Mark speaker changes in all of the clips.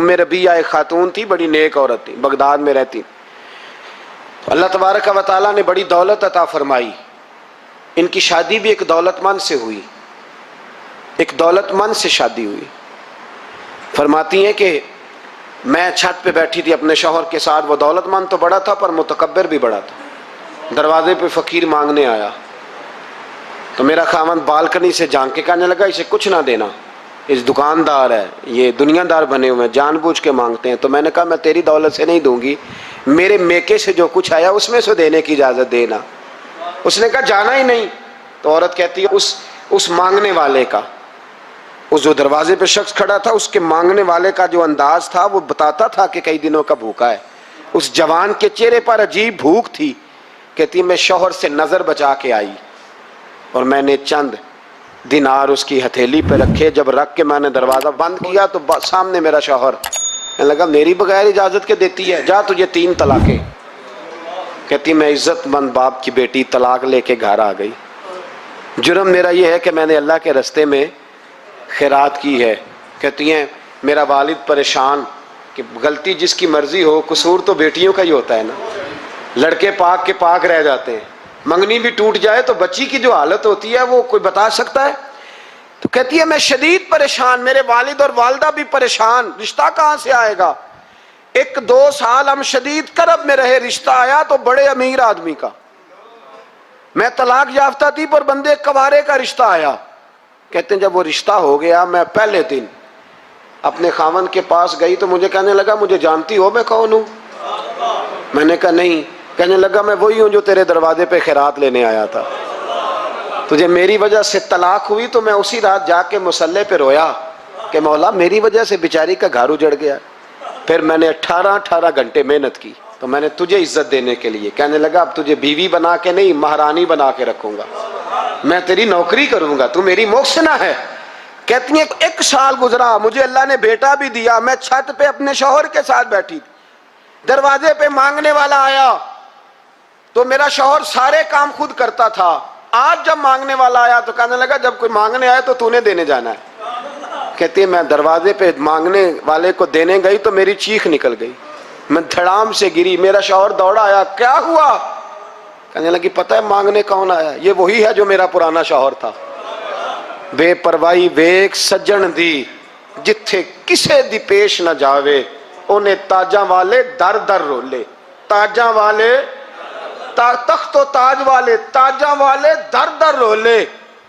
Speaker 1: ام ربیہ ایک خاتون تھی، بڑی نیک عورت تھی، بغداد میں رہتی. اللہ تبارک و تعالیٰ نے بڑی دولت عطا فرمائی. ان کی شادی بھی ایک دولت مند سے ہوئی، ایک دولت مند سے شادی ہوئی. فرماتی ہیں کہ میں چھت پہ بیٹھی تھی اپنے شوہر کے ساتھ، وہ دولت مند تو بڑا تھا پر متکبر بھی بڑا تھا. دروازے پہ فقیر مانگنے آیا تو میرا خاوند بالکنی سے جھانک کے کہنے لگا اسے کچھ نہ دینا، اس دکاندار ہے، یہ دنیا دار بنے ہوئے ہیں، جان بوجھ کے مانگتے ہیں. تو میں نے کہا میں تیری دولت سے نہیں دوں گی، میرے میکے سے جو کچھ آیا اس میں سے دینے کی اجازت دینا. اس نے کہا جانا ہی نہیں. تو عورت کہتی ہے اس مانگنے والے کا، اس جو دروازے پہ شخص کھڑا تھا، اس کے مانگنے والے کا جو انداز تھا وہ بتاتا تھا کہ کئی دنوں کا بھوکا ہے. اس جوان کے چہرے پر عجیب بھوک تھی. کہتی میں شوہر سے نظر بچا کے آئی اور میں نے چند دینار اس کی ہتھیلی پہ رکھے. جب رکھ کے میں نے دروازہ بند کیا تو سامنے میرا شوہر. کہنے لگا میری بغیر اجازت کے دیتی ہے، جا تجھے 3 طلاقیں. کہتی میں عزت مند باپ کی بیٹی طلاق لے کے گھر آ گئی. جرم میرا یہ ہے کہ میں نے اللہ کے رستے میں خیرات کی ہے. کہتی ہیں میرا والد پریشان کہ غلطی جس کی مرضی ہو، قصور تو بیٹیوں کا ہی ہوتا ہے نا. لڑکے پاک کے پاک رہ جاتے ہیں، منگنی بھی ٹوٹ جائے تو بچی کی جو حالت ہوتی ہے وہ کوئی بتا سکتا ہے؟ تو کہتی ہے میں شدید پریشان، میرے والد اور والدہ بھی پریشان، رشتہ کہاں سے آئے گا؟ 1-2 سال ہم شدید کرب میں رہے، رشتہ آیا تو بڑے امیر آدمی کا. میں طلاق یافتہ تھی پر بندے کوارے کا رشتہ آیا. کہتے ہیں جب وہ رشتہ ہو گیا میں پہلے دن اپنے خاوند کے پاس گئی تو مجھے کہنے لگا مجھے جانتی ہو میں کون ہوں؟ میں نے کہا نہیں. کہنے لگا میں وہی ہوں جو تیرے دروازے پہ خیرات لینے آیا تھا. تجھے میری وجہ سے طلاق ہوئی تو میں اسی رات جا کے مصلے پہ رویا کہ مولا میری وجہ سے بیچاری کا گھر اجڑ گیا. پھر میں نے 18 گھنٹے محنت کی تو میں نے تجھے عزت دینے کے لیے. کہنے لگا اب تجھے بیوی بنا کے نہیں مہرانی بنا کے رکھوں گا، میں تیری نوکری کروں گا، تو میری محسنہ ہے. کہتی ہیں 1 سال گزرا، مجھے اللہ نے بیٹا بھی دیا. میں چھت پہ اپنے شوہر کے ساتھ بیٹھی تھی، دروازے پہ مانگنے والا آیا تو میرا شوہر سارے کام خود کرتا تھا. آج جب مانگنے والا آیا تو کہنے لگا جب کوئی مانگنے آیا تو نے دینے جانا ہے. کہتی ہے میں دروازے پہ مانگنے والے کو دینے گئی تو میری چیخ نکل گئی، میں دھڑام سے گری. میرا شوہر دوڑا آیا، کیا ہوا؟ کہنے لگی پتہ ہے مانگنے کون آیا؟ یہ وہی ہے جو میرا پرانا شوہر تھا. بے پرواہی ویک سجن دی جتھے کسے دی پیش نہ جاوے، انہیں تاجاں والے در در رولے. تاجاں والے تخت و تاج والے، تاجاں والے در در رولے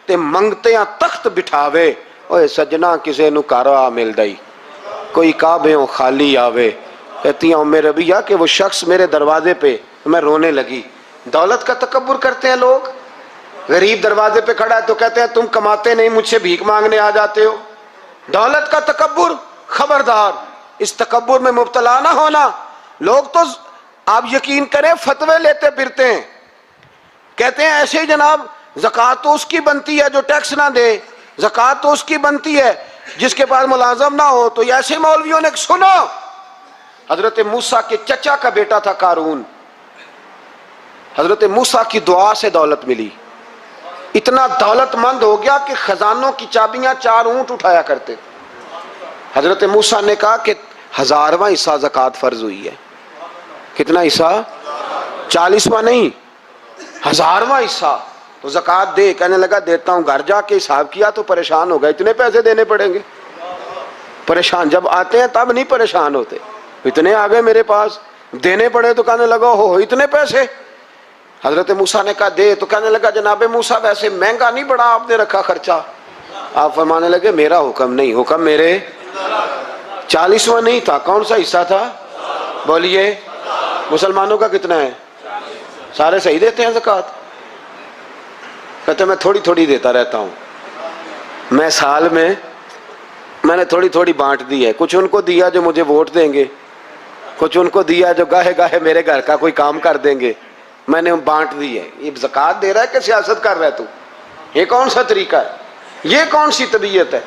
Speaker 1: تے منگتیاں تخت بٹھاوے. اوے سجنا کسے نو کارا مل دئی، کوئی کعبےوں خالی آوے. کہتی ہیں ام ربیہ کہ وہ شخص میرے دروازے پہ، میں رونے لگی. دولت کا تکبر کرتے ہیں لوگ. غریب دروازے پہ کھڑا ہے تو کہتے ہیں تم کماتے نہیں، مجھ سے بھیک مانگنے آ جاتے ہو. دولت کا تکبر، خبردار اس تکبر میں مبتلا نہ ہونا. لوگ تو آپ یقین کریں فتوے لیتے پھرتے ہیں، کہتے ہیں ایسے ہی جناب زکوٰۃ تو اس کی بنتی ہے جو ٹیکس نہ دے، زکوٰۃ تو اس کی بنتی ہے جس کے پاس ملازم نہ ہو. تو ایسے مولویوں نے سنو، حضرت موسیٰ کے چچا کا بیٹا تھا قارون، حضرت موسیٰ کی دعا سے دولت ملی. اتنا دولت مند ہو گیا کہ خزانوں کی چابیاں 4 اونٹ اٹھایا کرتے. حضرت موسیٰ نے کہا کہ 1000واں حصہ زکوٰۃ فرض ہوئی ہے. کتنا حصہ؟ 40واں نہیں، 1000واں حصہ. تو زکوٰۃ دے. کہنے لگا دیتا ہوں. گھر جا کے حساب کیا تو پریشان ہو گئے، اتنے پیسے دینے پڑیں گے. پریشان جب آتے ہیں تب نہیں پریشان ہوتے، اتنے آ گئے میرے پاس دینے پڑے تو کہنے لگا ہو اتنے پیسے. حضرت موسیٰ نے کہا دے. تو کہنے لگا جناب موسیٰ ویسے مہنگا نہیں بڑا آپ نے رکھا خرچہ. آپ فرمانے لگے میرا حکم نہیں، حکم میرے 40واں نہیں تھا. کون سا حصہ تھا؟ بولیے. مسلمانوں کا کتنا ہے؟ سارے صحیح دیتے ہیں زکوٰۃ؟ کہتے میں تھوڑی تھوڑی دیتا رہتا ہوں. میں سال میں نے تھوڑی تھوڑی بانٹ دی ہے. کچھ ان کو دیا جو مجھے ووٹ دیں گے، کچھ ان کو دیا جو گاہے گاہے میرے گھر کا کوئی کام کر دیں گے. میں نے بانٹ دی ہے. یہ زکوٰۃ دے رہا ہے کہ سیاست کر رہا ہے تو؟ یہ کون سا طریقہ ہے؟ یہ کون سی طبیعت ہے؟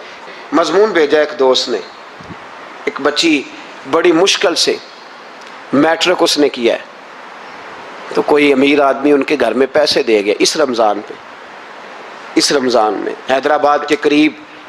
Speaker 1: مضمون بھیجا ایک دوست نے، ایک بچی بڑی مشکل سے میٹرک اس نے کیا ہے تو کوئی امیر آدمی ان کے گھر میں پیسے دے گیا اس رمضان پہ. اس رمضان میں حیدرآباد کے قریب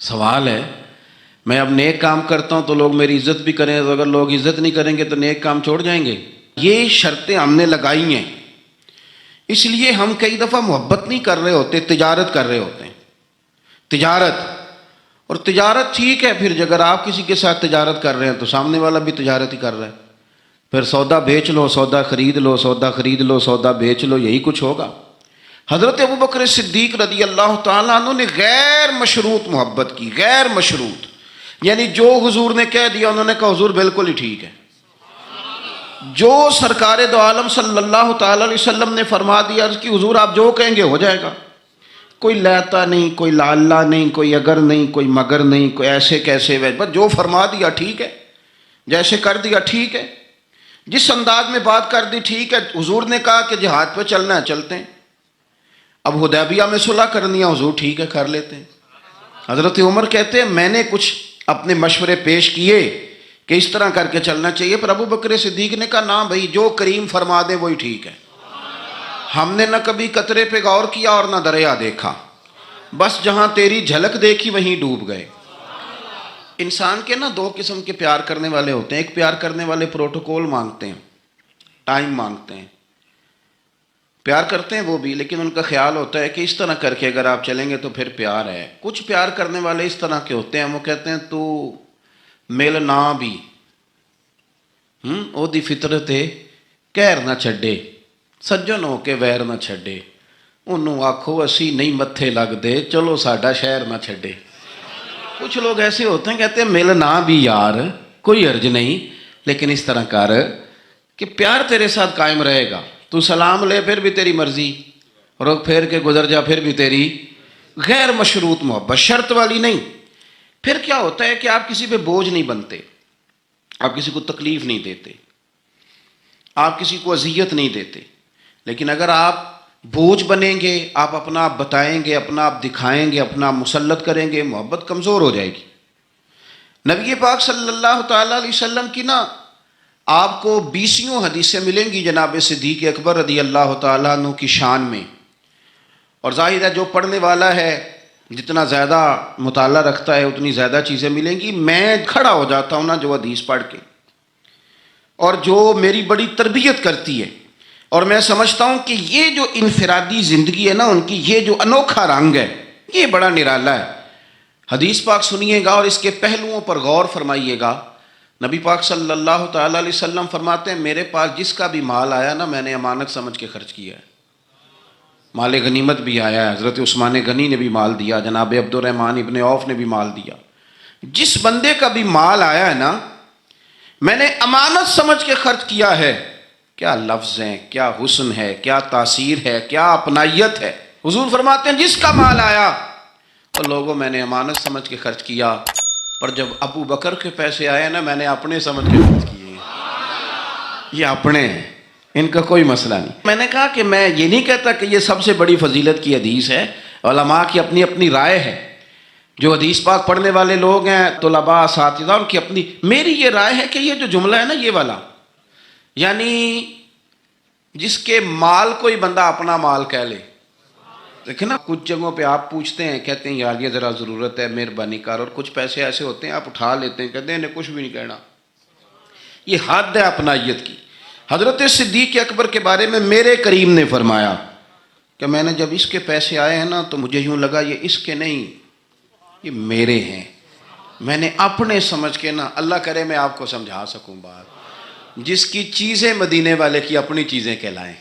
Speaker 2: سوال ہے، میں اب نیک کام کرتا ہوں تو لوگ میری عزت بھی کریں، تو اگر لوگ عزت نہیں کریں گے تو نیک کام چھوڑ جائیں گے؟ یہ شرطیں ہم نے لگائی ہیں، اس لیے ہم کئی دفعہ محبت نہیں کر رہے ہوتے، تجارت کر رہے ہوتے ہیں۔ تجارت، اور تجارت ٹھیک ہے، پھر اگر آپ کسی کے ساتھ تجارت کر رہے ہیں تو سامنے والا بھی تجارت ہی کر رہا ہے، پھر سودا بیچ لو، سودا خرید لو، سودا خرید لو، سودا بیچ لو، یہی کچھ ہوگا۔ حضرت ابوبکر صدیق رضی اللہ تعالیٰ عنہ نے غیر مشروط محبت کی، غیر مشروط، یعنی جو حضور نے کہہ دیا انہوں نے کہا حضور بالکل ہی ٹھیک ہے، جو سرکار دو عالم صلی اللہ تعالی علیہ وسلم نے فرما دیا، عرض کی حضور آپ جو کہیں گے ہو جائے گا، کوئی لیتا نہیں، کوئی لالا نہیں، کوئی اگر نہیں، کوئی مگر نہیں، کوئی ایسے کیسے، بس جو فرما دیا ٹھیک ہے، جیسے کر دیا ٹھیک ہے، جس انداز میں بات کر دی ٹھیک ہے۔ حضور نے کہا کہ جہاد پہ چلنا ہے چلتے ہیں، اب حدیبیہ میں صلح کرنی ہے، حضور ٹھیک ہے کر لیتے ہیں۔ حضرت عمر کہتے ہیں میں نے کچھ اپنے مشورے پیش کیے کہ اس طرح کر کے چلنا چاہیے، پر ابو بکر صدیق نے کہا نہ بھائی، جو کریم فرما دے وہی ٹھیک ہے۔ ہم نے نہ کبھی قطرے پہ غور کیا اور نہ دریا دیکھا، بس جہاں تیری جھلک دیکھی وہیں ڈوب گئے۔ انسان کے نا دو قسم کے پیار کرنے والے ہوتے ہیں، ایک پیار کرنے والے پروٹوکول مانگتے ہیں، ٹائم مانگتے ہیں، پیار کرتے ہیں وہ بھی، لیکن ان کا خیال ہوتا ہے کہ اس طرح کر کے اگر آپ چلیں گے تو پھر پیار ہے۔ کچھ پیار کرنے والے اس طرح کے ہوتے ہیں، وہ کہتے ہیں تو مل نہ بھی او دی فطرت ہے کہر نہ چھڈے، سجن ہو کے ویر نہ چھڈے، انہوں آکھو اسی نہیں متھے لگ دے، چلو ساڈا شہر نہ چھڈے۔ کچھ لوگ ایسے ہوتے ہیں کہتے ہیں مل نہ بھی یار کوئی حرج نہیں، لیکن اس طرح کر کہ پیار تیرے ساتھ قائم رہے گا، تو سلام لے پھر بھی تیری مرضی، رخ پھیر کے گزر جا پھر بھی تیری، غیر مشروط محبت، شرط والی نہیں۔ پھر کیا ہوتا ہے کہ آپ کسی پہ بوجھ نہیں بنتے، آپ کسی کو تکلیف نہیں دیتے، آپ کسی کو اذیت نہیں دیتے، لیکن اگر آپ بوجھ بنیں گے، آپ اپنا آپ بتائیں گے، اپنا آپ دکھائیں گے، اپنا آپ مسلط کریں گے، محبت کمزور ہو جائے گی۔ نبی پاک صلی اللہ تعالیٰ علیہ وسلم کی نا آپ کو 20 حدیثیں ملیں گی جناب صدیق اکبر رضی اللہ تعالیٰ عنہ کی شان میں، اور ظاہر ہے جو پڑھنے والا ہے جتنا زیادہ مطالعہ رکھتا ہے اتنی زیادہ چیزیں ملیں گی۔ میں کھڑا ہو جاتا ہوں نا جو حدیث پڑھ کے، اور جو میری بڑی تربیت کرتی ہے، اور میں سمجھتا ہوں کہ یہ جو انفرادی زندگی ہے نا ان کی، یہ جو انوکھا رنگ ہے یہ بڑا نرالا ہے۔ حدیث پاک سنیے گا اور اس کے پہلوؤں پر غور فرمائیے گا۔ نبی پاک صلی اللہ تعالیٰ علیہ وسلم فرماتے ہیں میرے پاس جس کا بھی مال آیا نا میں نے امانت سمجھ کے خرچ کیا ہے۔ مال غنیمت بھی آیا ہے، حضرت عثمان غنی نے بھی مال دیا، جناب عبد الرحمن ابن عوف نے بھی مال دیا، جس بندے کا بھی مال آیا ہے نا میں نے امانت سمجھ کے خرچ کیا ہے۔ کیا لفظ ہیں، کیا حسن ہے، کیا تاثیر ہے، کیا اپنائیت ہے۔ حضور فرماتے ہیں جس کا مال آیا اور لوگوں میں نے امانت سمجھ کے خرچ کیا، پر جب ابو بکر کے پیسے آئے نا میں نے اپنے سمجھ کے خرچ کیے، یہ اپنے ہیں، ان کا کوئی مسئلہ نہیں۔ میں نے کہا کہ میں یہ نہیں کہتا کہ یہ سب سے بڑی فضیلت کی حدیث ہے، علماء کی اپنی اپنی رائے ہے، جو حدیث پاک پڑھنے والے لوگ ہیں طلباء اساتذہ ان کی اپنی، میری یہ رائے ہے کہ یہ جو جملہ ہے نا یہ والا، یعنی جس کے مال کوئی بندہ اپنا مال کہہ لے، دیکھیں نا کچھ جگہوں پہ آپ پوچھتے ہیں کہتے ہیں یار یہ ذرا ضرورت ہے مہربانی کر، اور کچھ پیسے ایسے ہوتے ہیں آپ اٹھا لیتے ہیں کہتے ہیں انہیں کچھ بھی نہیں کہنا، یہ حد ہے اپنائیت کی۔ حضرت صدیق اکبر کے بارے میں میرے کریم نے فرمایا کہ میں نے جب اس کے پیسے آئے ہیں نا تو مجھے یوں لگا یہ اس کے نہیں یہ میرے ہیں، میں نے اپنے سمجھ کے نا، اللہ کرے میں آپ کو سمجھا سکوں بات، جس کی چیزیں مدینے والے کی اپنی چیزیں کہلائیں،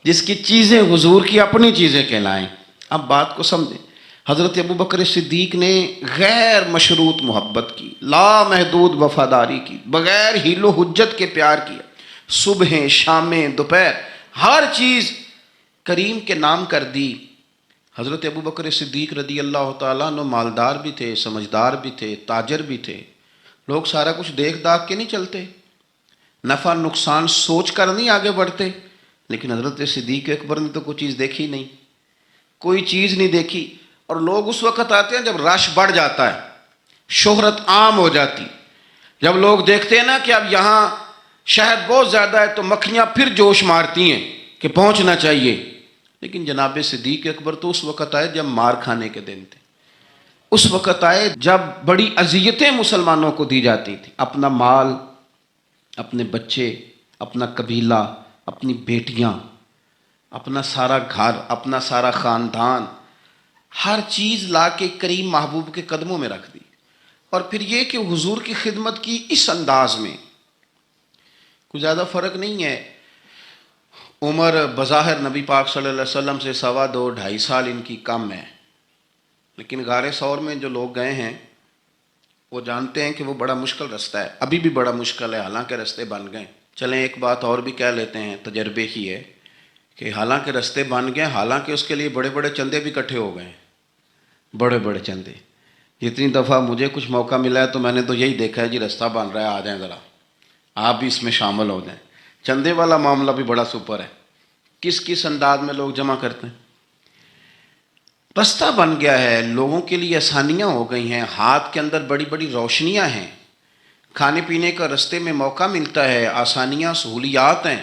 Speaker 2: جس کی چیزیں حضور کی اپنی چیزیں کہلائیں۔ اب بات کو سمجھیں، حضرت ابوبکر صدیق نے غیر مشروط محبت کی، لا محدود وفاداری کی، بغیر حیل و حجت کے پیار کیا، صبح شامیں دوپہر ہر چیز کریم کے نام کر دی۔ حضرت ابوبکر صدیق رضی اللہ تعالیٰ عنہ مالدار بھی تھے، سمجھدار بھی تھے، تاجر بھی تھے، لوگ سارا کچھ دیکھ داکھ کے نہیں چلتے، نفع نقصان سوچ کر نہیں آگے بڑھتے، لیکن حضرت صدیق اکبر نے تو کوئی چیز دیکھی نہیں، کوئی چیز نہیں دیکھی، اور لوگ اس وقت آتے ہیں جب رش بڑھ جاتا ہے، شہرت عام ہو جاتی، جب لوگ دیکھتے ہیں نا کہ اب یہاں شہد بہت زیادہ ہے تو مکھیاں پھر جوش مارتی ہیں کہ پہنچنا چاہیے، لیکن جناب صدیق اکبر تو اس وقت آئے جب مار کھانے کے دن تھے، اس وقت آئے جب بڑی اذیتیں مسلمانوں کو دی جاتی تھی، اپنا مال، اپنے بچے، اپنا قبیلہ، اپنی بیٹیاں، اپنا سارا گھر، اپنا سارا خاندان، ہر چیز لا کے کریم محبوب کے قدموں میں رکھ دی۔ اور پھر یہ کہ حضور کی خدمت کی اس انداز میں کوئی زیادہ فرق نہیں ہے۔ عمر بظاہر نبی پاک صلی اللہ علیہ وسلم سے 2.5 سال ان کی کم ہے، لیکن غار ثور میں جو لوگ گئے ہیں وہ جانتے ہیں کہ وہ بڑا مشکل رستہ ہے، ابھی بھی بڑا مشکل ہے، حالانکہ رستے بن گئے۔ چلیں ایک بات اور بھی کہہ لیتے ہیں، تجربے کی ہے، کہ حالانکہ رستے بن گئے، حالانکہ اس کے لیے بڑے بڑے چندے بھی اکٹھے ہو گئے ہیں، بڑے بڑے چندے۔ جتنی دفعہ مجھے کچھ موقع ملا ہے تو میں نے تو یہی دیکھا ہے جی رستہ بن رہا ہے، آ جائیں ذرا، آپ بھی اس میں شامل ہو جائیں۔ چندے والا معاملہ بھی بڑا سپر ہے، کس کس انداز میں لوگ جمع کرتے ہیں۔ رستہ بن گیا ہے، لوگوں کے لیے آسانیاں ہو گئی ہیں، ہاتھ کے اندر بڑی بڑی روشنیاں ہیں، کھانے پینے کا رستے میں موقع ملتا ہے، آسانیاں، سہولیات ہیں۔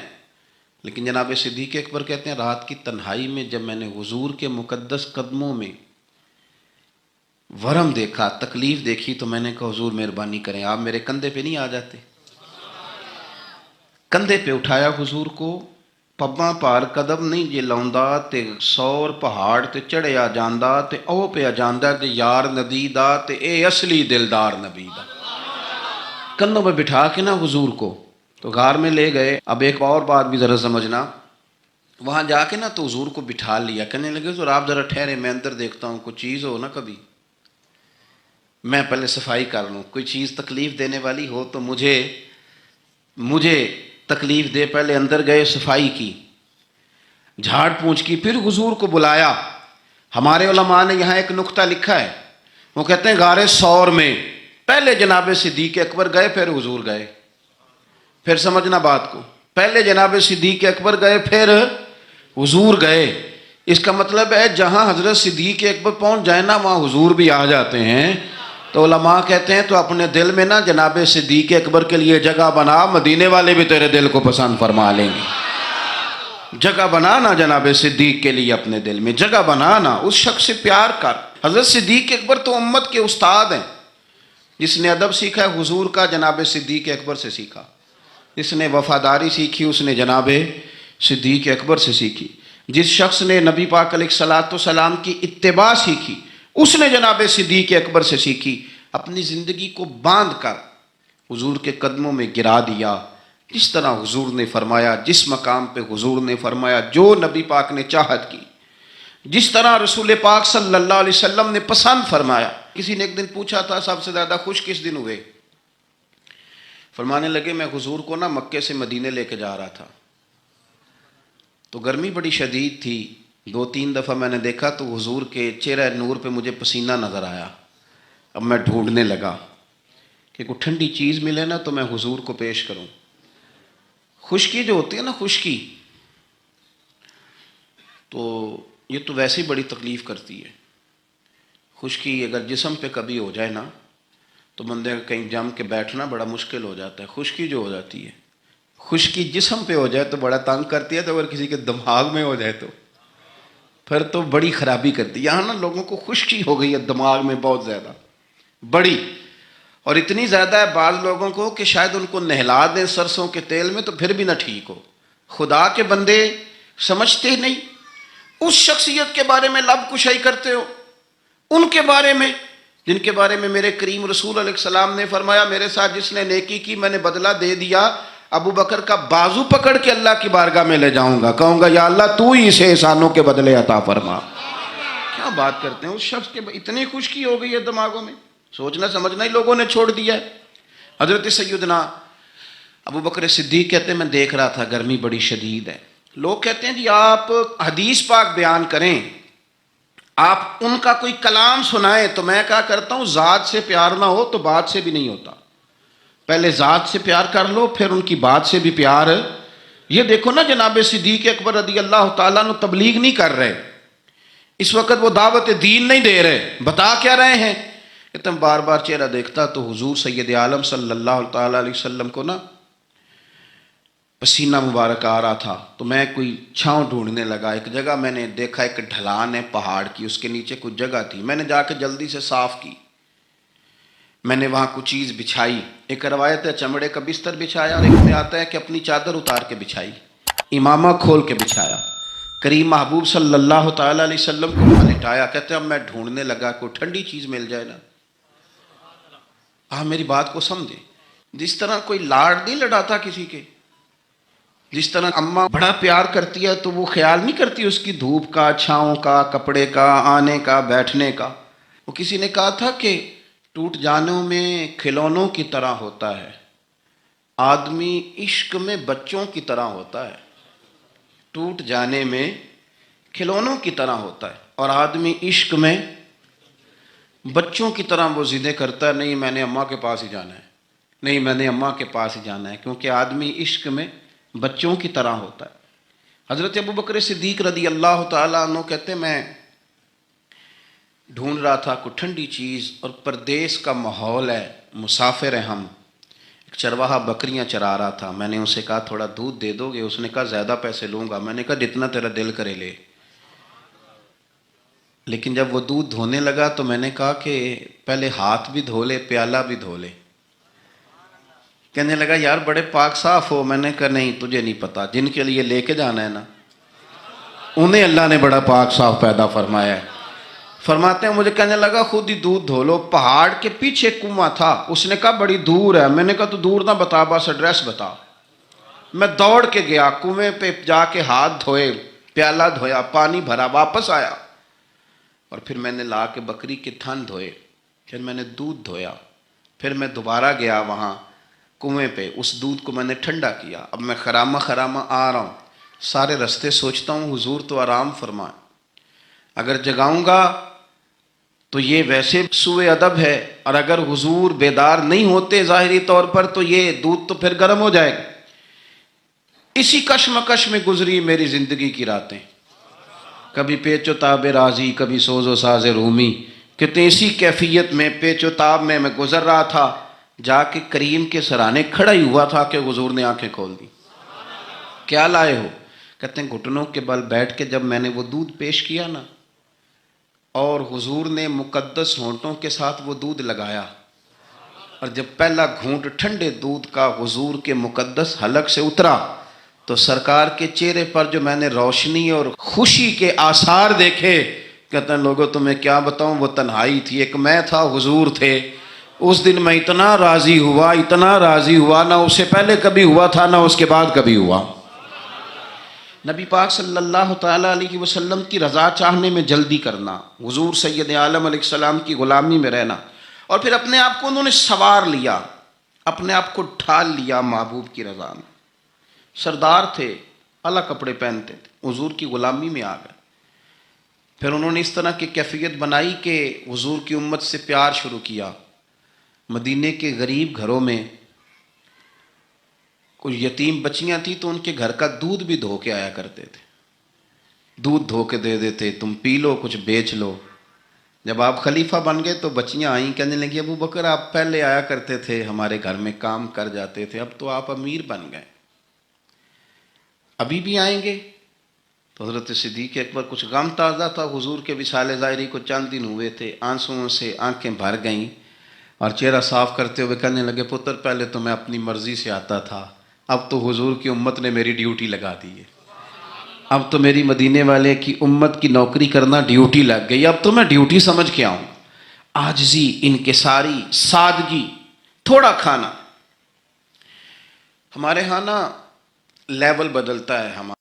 Speaker 2: لیکن جناب صدیق اکبر کہتے ہیں رات کی تنہائی میں جب میں نے حضور کے مقدس قدموں میں ورم دیکھا، تکلیف دیکھی، تو میں نے کہا حضور مہربانی کریں، آپ میرے کندھے پہ نہیں آ جاتے؟ کندھے پہ اٹھایا حضور کو، پباں پار قدم نہیں جے لاؤندا تے 100 پہاڑ تے چڑھیا جاندا تے او پہ جاندا تے یار ندی دا تے اے اصلی دلدار نبی دا۔ کندھوں پہ بٹھا کے نا حضور کو تو غار میں لے گئے۔ اب ایک اور بات بھی ذرا سمجھنا، وہاں جا کے نا تو حضور کو بٹھا لیا، کہنے لگے حضور آپ ذرا ٹھہرے، میں اندر دیکھتا ہوں کوئی چیز ہو نا، کبھی میں پہلے صفائی کر لوں، کوئی چیز تکلیف دینے والی ہو تو مجھے تکلیف دے۔ پہلے اندر گئے، صفائی کی، جھاڑ پونچھ کی، پھر حضور کو بلایا۔ ہمارے علماء نے یہاں ایک نقطہ لکھا ہے، وہ کہتے ہیں غار ثور میں پہلے جناب صدیق اکبر گئے، پھر حضور گئے۔ پھر سمجھنا بات کو، پہلے جناب صدیق اکبر گئے، پھر حضور گئے۔ اس کا مطلب ہے جہاں حضرت صدیق اکبر پہنچ جائے نا وہاں حضور بھی آ جاتے ہیں۔ تو علماء کہتے ہیں تو اپنے دل میں نا جناب صدیق اکبر کے لیے جگہ بنا، مدینے والے بھی تیرے دل کو پسند فرما لیں گے۔ جگہ بنانا جناب صدیق کے لیے، اپنے دل میں جگہ بنانا، اس شخص سے پیار کر۔ حضرت صدیق اکبر تو امت کے استاد ہیں، جس نے ادب سیکھا ہے حضور کا جناب صدیق اکبر سے سیکھا، جس نے وفاداری سیکھی اس نے جناب صدیق اکبر سے سیکھی، جس شخص نے نبی پاک علیہ الصلوۃ والسلام کی اتباع سیکھی اس نے جناب صدیق اکبر سے سیکھی۔ اپنی زندگی کو باندھ کر حضور کے قدموں میں گرا دیا، جس طرح حضور نے فرمایا، جس مقام پہ حضور نے فرمایا، جو نبی پاک نے چاہت کی، جس طرح رسول پاک صلی اللہ علیہ وسلم نے پسند فرمایا۔ کسی نے ایک دن پوچھا تھا سب سے زیادہ خوش کس دن ہوئے؟ فرمانے لگے میں حضور کو نا مکے سے مدینے لے کے جا رہا تھا، تو گرمی بڑی شدید تھی، 2-3 دفعہ میں نے دیکھا تو حضور کے چہرہ نور پہ مجھے پسینہ نظر آیا۔ اب میں ڈھونڈنے لگا کہ کوئی ٹھنڈی چیز ملے نا تو میں حضور کو پیش کروں۔ خشکی جو ہوتی ہے نا، خشکی تو یہ تو ویسے ہی بڑی تکلیف کرتی ہے۔ خشکی اگر جسم پہ کبھی ہو جائے نا تو بندے کا کہیں جم کے بیٹھنا بڑا مشکل ہو جاتا ہے۔ خشکی جو ہو جاتی ہے، خشکی جسم پہ ہو جائے تو بڑا تنگ کرتی ہے، تو اگر کسی کے دماغ میں ہو جائے تو پھر تو بڑی خرابی کرتی ہے۔ یہاں نا لوگوں کو خشکی ہو گئی ہے دماغ میں بہت زیادہ، بڑی، اور اتنی زیادہ ہے بعض لوگوں کو کہ شاید ان کو نہلا دیں سرسوں کے تیل میں تو پھر بھی نہ ٹھیک ہو۔ خدا کے بندے سمجھتے نہیں، اس شخصیت کے بارے میں لب کشائی کرتے ہو، ان کے بارے میں جن کے بارے میں میرے کریم رسول علیہ السلام نے فرمایا میرے ساتھ جس نے نیکی کی میں نے بدلہ دے دیا، ابو بکر کا بازو پکڑ کے اللہ کی بارگاہ میں لے جاؤں گا، کہوں گا یا اللہ تو ہی اسے احسانوں کے بدلے عطا فرما۔ کیا بات کرتے ہیں، اس شخص کے اتنی خشکی ہو گئی ہے دماغوں میں، سوچنا سمجھنا ہی لوگوں نے چھوڑ دیا ہے۔ حضرت سیدنا ابو بکر صدیق کہتے ہیں میں دیکھ رہا تھا گرمی بڑی شدید ہے، لوگ کہتے ہیں جی آپ حدیث پاک بیان کریں، آپ ان کا کوئی کلام سنائیں، تو میں کہا کرتا ہوں ذات سے پیار نہ ہو تو بات سے بھی نہیں ہوتا، پہلے ذات سے پیار کر لو پھر ان کی بات سے بھی پیار۔ یہ دیکھو نا جناب صدیق اکبر رضی اللہ تعالیٰ عنہ تبلیغ نہیں کر رہے اس وقت، وہ دعوت دین نہیں دے رہے، بتا کیا رہے ہیں کہ تم بار بار چہرہ دیکھتا تو حضور سید عالم صلی اللہ تعالیٰ علیہ وسلم کو نا پسینہ مبارک آ رہا تھا تو میں کوئی چھاؤں ڈھونڈنے لگا. ایک جگہ میں نے دیکھا ایک ڈھلان ہے پہاڑ کی, اس کے نیچے کچھ جگہ تھی, میں نے جا کے جلدی سے صاف کی. میں نے وہاں کچھ چیز بچھائی. ایک روایت ہے چمڑے کا بستر بچھایا, اور ایک میں آتا ہے کہ اپنی چادر اتار کے بچھائی, امامہ کھول کے بچھایا. کریم محبوب صلی اللہ تعالیٰ علیہ وسلم کو وہاں لٹایا. کہتے ہیں اب میں ڈھونڈنے لگا کوئی ٹھنڈی چیز مل جائے نا. آپ میری بات کو سمجھیں. جس طرح کوئی لاڑ نہیں لڑاتا کسی کے, جس طرح اماں بڑا پیار کرتی ہے تو وہ خیال نہیں کرتی اس کی دھوپ کا, چھاؤں کا, کپڑے کا, آنے کا, بیٹھنے کا. وہ کسی نے کہا تھا کہ ٹوٹ جانوں میں کھلونوں کی طرح ہوتا ہے, آدمی عشق میں بچوں کی طرح ہوتا ہے. ٹوٹ جانے میں کھلونوں کی طرح ہوتا ہے, اور آدمی عشق میں بچوں کی طرح وہ ضدیں کرتا ہے, نہیں میں نے اماں کے پاس ہی جانا ہے, نہیں میں نے اماں کے پاس ہی جانا ہے, کیونکہ آدمی عشق میں بچوں کی طرح ہوتا ہے. حضرت ابوبکر صدیق رضی اللہ تعالیٰ عنہ کہتے میں ڈھونڈ رہا تھا کوئی ٹھنڈی چیز, اور پردیس کا ماحول ہے, مسافر ہیں ہم. ایک چرواہا بکریاں چرا رہا تھا, میں نے اسے کہا تھوڑا دودھ دے دو گے؟ اس نے کہا زیادہ پیسے لوں گا. میں نے کہا جتنا تیرا دل کرے لے. لیکن جب وہ دودھ دھونے لگا تو میں نے کہا کہ پہلے ہاتھ بھی دھو لے, پیالہ بھی دھو لے. کہنے لگا یار بڑے پاک صاف ہو. میں نے کہا نہیں تجھے نہیں پتا, جن کے لیے لے کے جانا ہے نا انہیں اللہ نے بڑا پاک صاف پیدا فرمایا ہے. فرماتے ہیں مجھے کہنے لگا خود ہی دودھ دھو لو. پہاڑ کے پیچھے کنواں تھا, اس نے کہا بڑی دور ہے. میں نے کہا تو دور نہ بتا, بس ایڈریس بتا. میں دوڑ کے گیا, کنویں پہ جا کے ہاتھ دھوئے, پیالہ دھویا, پانی بھرا, واپس آیا, اور پھر میں نے لا کے بکری کے تھن دھوئے, پھر میں نے دودھ دھویا, پھر میں دوبارہ گیا وہاں کنویں پہ, اس دودھ کو میں نے ٹھنڈا کیا. اب میں خرامہ خرامہ آ رہا ہوں, سارے رستے سوچتا ہوں حضور تو آرام فرمائیں, اگر جگاؤں گا تو یہ ویسے سوء ادب ہے, اور اگر حضور بیدار نہیں ہوتے ظاہری طور پر تو یہ دودھ تو پھر گرم ہو جائے گا. اسی کشمکش میں گزری میری زندگی کی راتیں, کبھی پیچ و تاب راضی, کبھی سوز و ساز رومی. کہتے اسی کیفیت میں پیچ و تاب میں گزر رہا تھا, جا کے کریم کے سرانے کھڑا ہی ہوا تھا کہ حضور نے آنکھیں کھول دی. کیا لائے ہو؟ کہتے ہیں گھٹنوں کے بل بیٹھ کے جب میں نے وہ دودھ پیش کیا نا, اور حضور نے مقدس ہونٹوں کے ساتھ وہ دودھ لگایا, اور جب پہلا گھونٹ ٹھنڈے دودھ کا حضور کے مقدس حلق سے اترا تو سرکار کے چہرے پر جو میں نے روشنی اور خوشی کے آثار دیکھے, کہتے ہیں لوگوں تمہیں کیا بتاؤں, وہ تنہائی تھی, ایک میں تھا, حضور تھے. اس دن میں اتنا راضی ہوا, اتنا راضی ہوا, نہ اس سے پہلے کبھی ہوا تھا نہ اس کے بعد کبھی ہوا. نبی پاک صلی اللہ تعالیٰ علیہ وسلم کی رضا چاہنے میں جلدی کرنا, حضور سید عالم علیہ السلام کی غلامی میں رہنا, اور پھر اپنے آپ کو انہوں نے سوار لیا, اپنے آپ کو ڈھال لیا محبوب کی رضا میں. سردار تھے, اعلیٰ کپڑے پہنتے تھے, حضور کی غلامی میں آ گئے. پھر انہوں نے اس طرح کی کیفیت بنائی کہ حضور کی امت سے پیار شروع کیا. مدینے کے غریب گھروں میں کچھ یتیم بچیاں تھیں تو ان کے گھر کا دودھ بھی دھو کے آیا کرتے تھے, دودھ دھو کے دے دیتے, تم پی لو کچھ بیچ لو. جب آپ خلیفہ بن گئے تو بچیاں آئیں, کہنے لگی ابو بکر آپ پہلے آیا کرتے تھے, ہمارے گھر میں کام کر جاتے تھے, اب تو آپ امیر بن گئے, ابھی بھی آئیں گے؟ تو حضرت صدیق اکبر کچھ غم تازہ تھا, حضور کے وصال ظاہری کو چند دن ہوئے تھے, آنسوؤں سے آنکھیں بھر گئیں, اور چہرہ صاف کرتے ہوئے کہنے لگے پتر پہلے تو میں اپنی مرضی سے آتا تھا, اب تو حضور کی امت نے میری ڈیوٹی لگا دی ہے, اب تو میری مدینے والے کی امت کی نوکری کرنا ڈیوٹی لگ گئی, اب تو میں ڈیوٹی سمجھ کے آؤں. عاجزی, انکساری, سادگی, تھوڑا کھانا. ہمارے ہاں نا لیول بدلتا ہے, ہمارا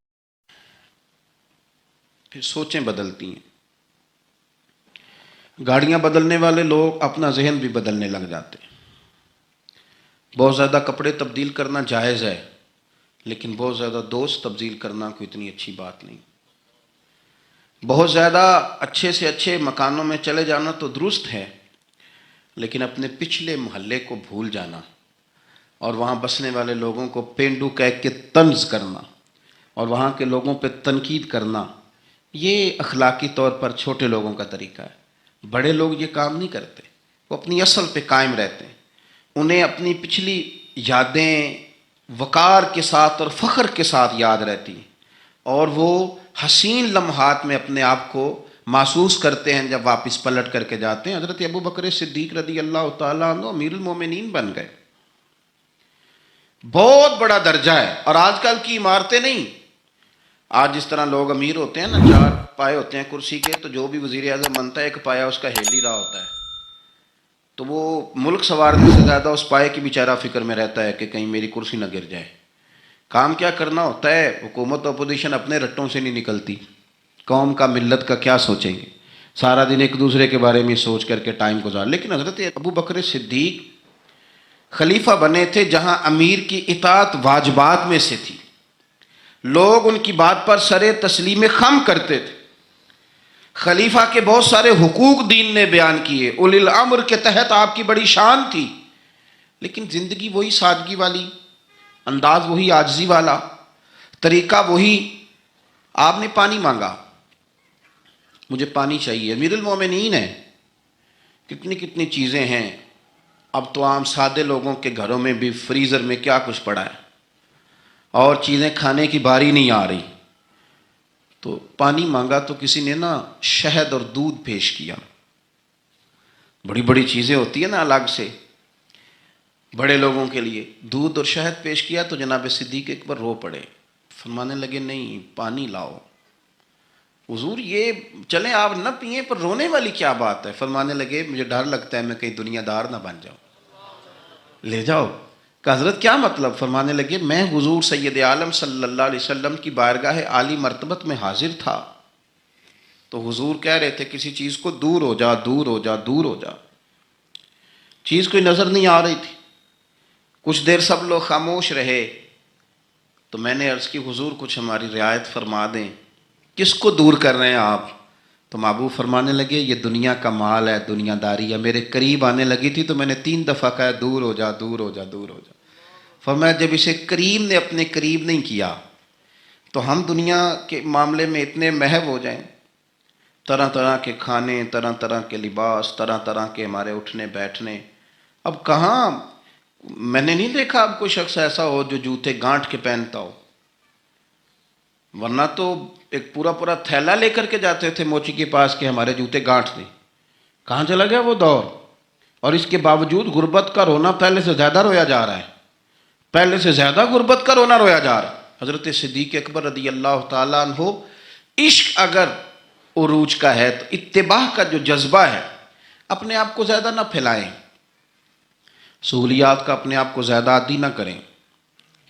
Speaker 2: پھر سوچیں بدلتی ہیں. گاڑیاں بدلنے والے لوگ اپنا ذہن بھی بدلنے لگ جاتے ہیں. بہت زیادہ کپڑے تبدیل کرنا جائز ہے, لیکن بہت زیادہ دوست تبدیل کرنا کوئی اتنی اچھی بات نہیں. بہت زیادہ اچھے سے اچھے مکانوں میں چلے جانا تو درست ہے, لیکن اپنے پچھلے محلے کو بھول جانا اور وہاں بسنے والے لوگوں کو پینڈو کہہ کے طنز کرنا اور وہاں کے لوگوں پہ تنقید کرنا, یہ اخلاقی طور پر چھوٹے لوگوں کا طریقہ ہے. بڑے لوگ یہ کام نہیں کرتے, وہ اپنی اصل پہ قائم رہتے ہیں. انہیں اپنی پچھلی یادیں وقار کے ساتھ اور فخر کے ساتھ یاد رہتی ہیں، اور وہ حسین لمحات میں اپنے آپ کو محسوس کرتے ہیں جب واپس پلٹ کر کے جاتے ہیں۔ حضرت ابو بکر صدیق رضی اللہ تعالیٰ عنہ امیر المومنین بن گئے، بہت بڑا درجہ ہے۔ اور آج کل کی عمارتیں نہیں، آج جس طرح لوگ امیر ہوتے ہیں نا، 4 پائے ہوتے ہیں کرسی کے، تو جو بھی وزیر اعظم بنتا ہے ایک پایا اس کا ہل ہی رہا ہوتا ہے، تو وہ ملک سنوارنے سے زیادہ اس پائے کی بیچارہ فکر میں رہتا ہے کہ کہیں میری کرسی نہ گر جائے۔ کام کیا کرنا ہوتا ہے، حکومت اپوزیشن اپنے رٹوں سے نہیں نکلتی، قوم کا ملت کا کیا سوچیں گے، سارا دن ایک دوسرے کے بارے میں سوچ کر کے ٹائم گزار۔ لیکن حضرت ابو بکر صدیق خلیفہ بنے تھے جہاں امیر کی اطاعت واجبات میں سے تھی، لوگ ان کی بات پر سر تسلیم خم کرتے تھے۔ خلیفہ کے بہت سارے حقوق دین نے بیان کیے، اولی الامر کے تحت آپ کی بڑی شان تھی، لیکن زندگی وہی سادگی والی، انداز وہی عاجزی والا، طریقہ وہی۔ آپ نے پانی مانگا، مجھے پانی چاہیے، امیر المومنین ہے، کتنی کتنی چیزیں ہیں، اب تو عام سادے لوگوں کے گھروں میں بھی فریزر میں کیا کچھ پڑا ہے، اور چیزیں کھانے کی باری نہیں آ رہی، تو پانی مانگا تو کسی نے نا شہد اور دودھ پیش کیا۔ بڑی بڑی چیزیں ہوتی ہیں نا الگ سے بڑے لوگوں کے لیے، دودھ اور شہد پیش کیا تو جناب صدیق اکبر رو پڑے، فرمانے لگے نہیں پانی لاؤ۔ حضور یہ چلیں آپ نہ پئیں، پر رونے والی کیا بات ہے؟ فرمانے لگے مجھے ڈر لگتا ہے میں کہیں دنیا دار نہ بن جاؤں، لے جاؤ۔ کہ حضرت کیا مطلب؟ فرمانے لگے میں حضور سید عالم صلی اللہ علیہ وسلم کی بارگاہ عالی مرتبت میں حاضر تھا، تو حضور کہہ رہے تھے کسی چیز کو دور ہو جا، دور ہو جا، دور ہو جا، چیز کوئی نظر نہیں آ رہی تھی۔ کچھ دیر سب لوگ خاموش رہے، تو میں نے عرض کی حضور کچھ ہماری رعایت فرما دیں، کس کو دور کر رہے ہیں آپ؟ تو محبوب فرمانے لگے یہ دنیا کا مال ہے، دنیا داری ہے، میرے قریب آنے لگی تھی تو میں نے 3 دفعہ کہا دور ہو جا، دور ہو جا، دور ہو جا۔ فرمایا جب اسے کریم نے اپنے قریب نہیں کیا تو ہم دنیا کے معاملے میں اتنے محو ہو جائیں، طرح طرح کے کھانے، طرح طرح کے لباس، طرح طرح کے ہمارے اٹھنے بیٹھنے، اب کہاں میں نے نہیں دیکھا اب کوئی شخص ایسا ہو جو جوتے گانٹھ کے پہنتا ہو، ورنہ تو ایک پورا پورا تھیلا لے کر کے جاتے تھے موچی کے پاس کہ ہمارے جوتے گانٹھ دیں۔ کہاں چلا گیا وہ دور؟ اور اس کے باوجود غربت کا رونا پہلے سے زیادہ رویا جا رہا ہے، پہلے سے زیادہ غربت کا رونا رویا جا رہا ہے۔ حضرت صدیق اکبر رضی اللہ تعالیٰ عنہ، عشق اگر عروج کا ہے تو اتباع کا جو جذبہ ہے، اپنے آپ کو زیادہ نہ پھیلائیں، سہولیات کا اپنے آپ کو زیادہ عادی نہ کریں،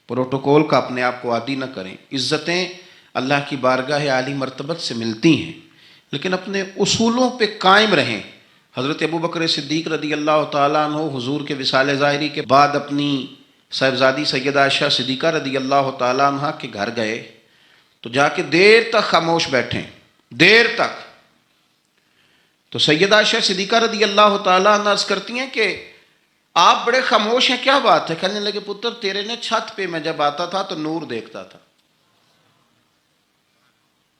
Speaker 2: پروٹوکول کا اپنے آپ کو عادی نہ کریں۔ عزتیں اللہ کی بارگاہ عالی مرتبت سے ملتی ہیں، لیکن اپنے اصولوں پہ قائم رہیں۔ حضرت ابو بکر صدیق رضی اللہ تعالیٰ عنہ حضور کے وصال ظاہری کے بعد اپنی صاحبزادی سیدہ عائشہ صدیقہ رضی اللہ تعالیٰ عنہ کے گھر گئے تو جا کے دیر تک خاموش بیٹھیں، دیر تک۔ تو سیدہ عائشہ صدیقہ رضی اللہ تعالیٰ عنہ عرض کرتی ہیں کہ آپ بڑے خاموش ہیں، کیا بات ہے؟ کہنے لگے پتر تیرے نے چھت پہ میں جب آتا تھا تو نور دیکھتا تھا،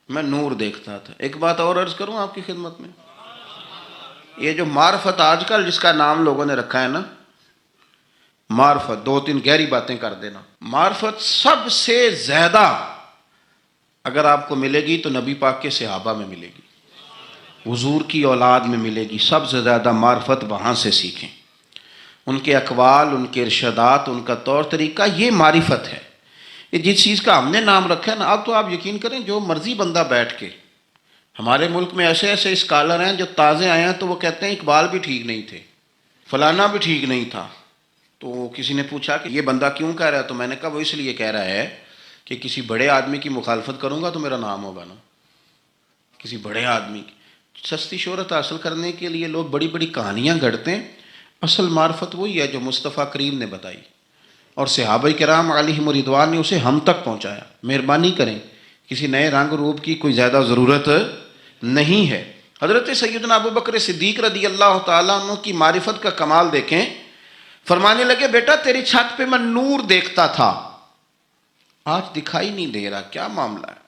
Speaker 2: میں نور دیکھتا تھا۔ ایک بات اور عرض کروں آپ کی خدمت میں، یہ جو معرفت آج کل جس کا نام لوگوں نے رکھا ہے نا، معرفت، 2-3 گہری باتیں کر دینا، معرفت سب سے زیادہ اگر آپ کو ملے گی تو نبی پاک کے صحابہ میں ملے گی، حضور کی اولاد میں ملے گی۔ سب سے زیادہ معرفت وہاں سے سیکھیں، ان کے اقوال، ان کے ارشادات، ان کا طور طریقہ، یہ معرفت ہے۔ یہ جس چیز کا ہم نے نام رکھا ہے نا، اب تو آپ یقین کریں جو مرضی بندہ بیٹھ کے، ہمارے ملک میں ایسے ایسے اسکالر ہیں جو تازے آئے ہیں تو وہ کہتے ہیں اقبال بھی ٹھیک نہیں تھے، فلانا بھی ٹھیک نہیں تھا۔ تو کسی نے پوچھا کہ یہ بندہ کیوں کہہ رہا ہے، تو میں نے کہا وہ اس لیے کہہ رہا ہے کہ کسی بڑے آدمی کی مخالفت کروں گا تو میرا نام ہوگا نا، کسی بڑے آدمی کی سستی شہرت حاصل کرنے کے لیے لوگ بڑی بڑی کہانیاں گھڑتے ہیں۔ اصل معرفت وہی ہے جو مصطفیٰ کریم نے بتائی اور صحابہ کرام علیہم رضوان نے اسے ہم تک پہنچایا۔ مہربانی کریں، کسی نئے رنگ روپ کی کوئی زیادہ ضرورت نہیں ہے۔ حضرت سیدنا ابو بکر صدیق رضی اللہ تعالیٰ عنہ کی معرفت کا کمال دیکھیں، فرمانے لگے بیٹا تیری چھت پہ میں نور دیکھتا تھا، آج دکھائی نہیں دے رہا، کیا معاملہ ہے؟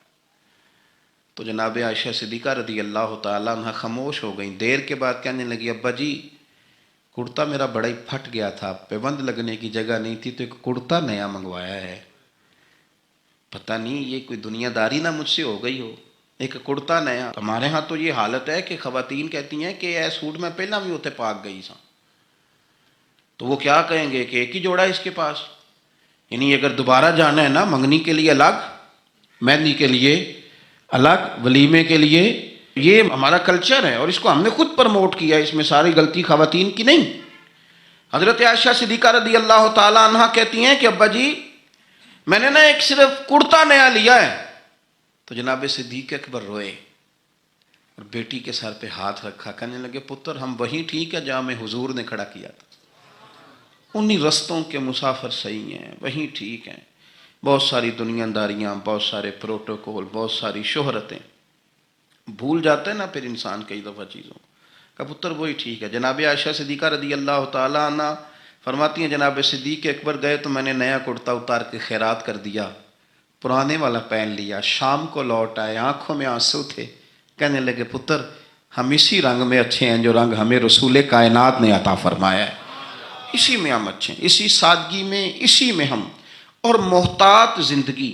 Speaker 2: تو جناب عائشہ صدیقہ رضی اللہ تعالیٰ عنہ خاموش ہو گئیں۔ دیر کے بعد کہنے لگی ابا جی کرتا میرا بڑا ہی پھٹ گیا تھا، پیبند لگنے کی جگہ نہیں تھی تو ایک کرتا نیا منگوایا ہے، پتہ نہیں یہ کوئی دنیا داری نہ مجھ سے ہو گئی ہو، ایک کرتا نیا۔ ہمارے ہاں تو یہ حالت ہے کہ خواتین کہتی ہیں کہ اے سوٹ میں پہلا بھی ہوتے پاک گئی سا، تو وہ کیا کہیں گے کہ ایک ہی جوڑا ہے اس کے پاس، یعنی اگر دوبارہ جانا ہے نا منگنی کے لیے الگ، مہندی کے لیے الگ، ولیمے کے لیے، یہ ہمارا کلچر ہے اور اس کو ہم نے خود پرموٹ کیا ہے، اس میں ساری غلطی خواتین کی نہیں۔ حضرت عائشہ صدیقہ رضی اللہ تعالی عنہ کہتی ہیں کہ ابا جی میں نے نا ایک صرف کرتا نیا لیا ہے، تو جناب صدیق اکبر روئے اور بیٹی کے سر پہ ہاتھ رکھا، کہنے لگے پتر ہم وہی ٹھیک ہے جہاں میں حضور نے کھڑا کیا تھا، انہی رستوں کے مسافر صحیح ہیں، وہی ٹھیک ہیں، بہت ساری دنیا داریاں، بہت سارے پروٹوکول، بہت ساری شہرتیں، بھول جاتے ہیں نا پھر انسان کئی دفعہ چیزوں کا، پتر وہی ٹھیک ہے۔ جناب عائشہ صدیقہ رضی اللہ تعالی عنہ فرماتی ہیں جناب صدیق اکبر گئے تو میں نے نیا کرتا اتار کے خیرات کر دیا، پرانے والا پہن لیا، شام کو لوٹ آئے، آنکھوں میں آنسو تھے، کہنے لگے پتر ہم اسی رنگ میں اچھے ہیں جو رنگ ہمیں رسول کائنات نے عطا فرمایا ہے، اسی میں ہم اچھے ہیں، اسی سادگی میں، اسی میں ہم، اور محتاط زندگی۔